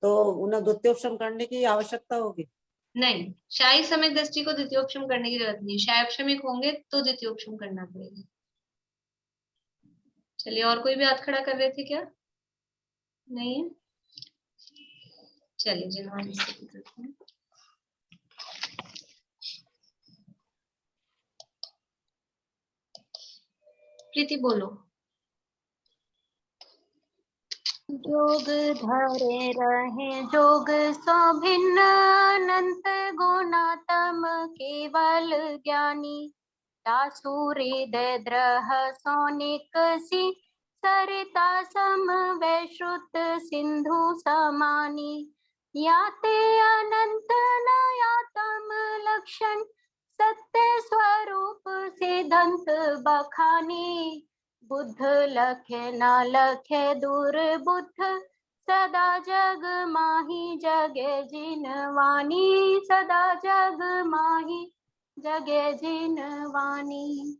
तो उन्हें द्वितीयोपम करने की आवश्यकता होगी? नहीं, शाही सम्यक दृष्टि को द्वितीयोपम करने की जरूरत नहीं, शायोपशमिक होंगे तो द्वितीयोपम करना पड़ेगा। चलिए, और कोई भी हाथ खड़ा कर रहे थे क्या? नहीं है? चलिए जिन्होंने प्रीति बोलो। जोग धरे रहे जोग सो भिन्न अनंत गुणात्म केवल ज्ञानी, दासुरी द्रह सोनिक सी सरिता सम वैश्रुत सिंधु समानी, याते अनंत नयातम लक्षण सत्य स्वरूप सिद्धांत बखानी, बुद्ध लखे न लखे दूर बुद्ध सदा जग माही जगे जिन वाणी, सदा जग माही जगे जिन वाणी।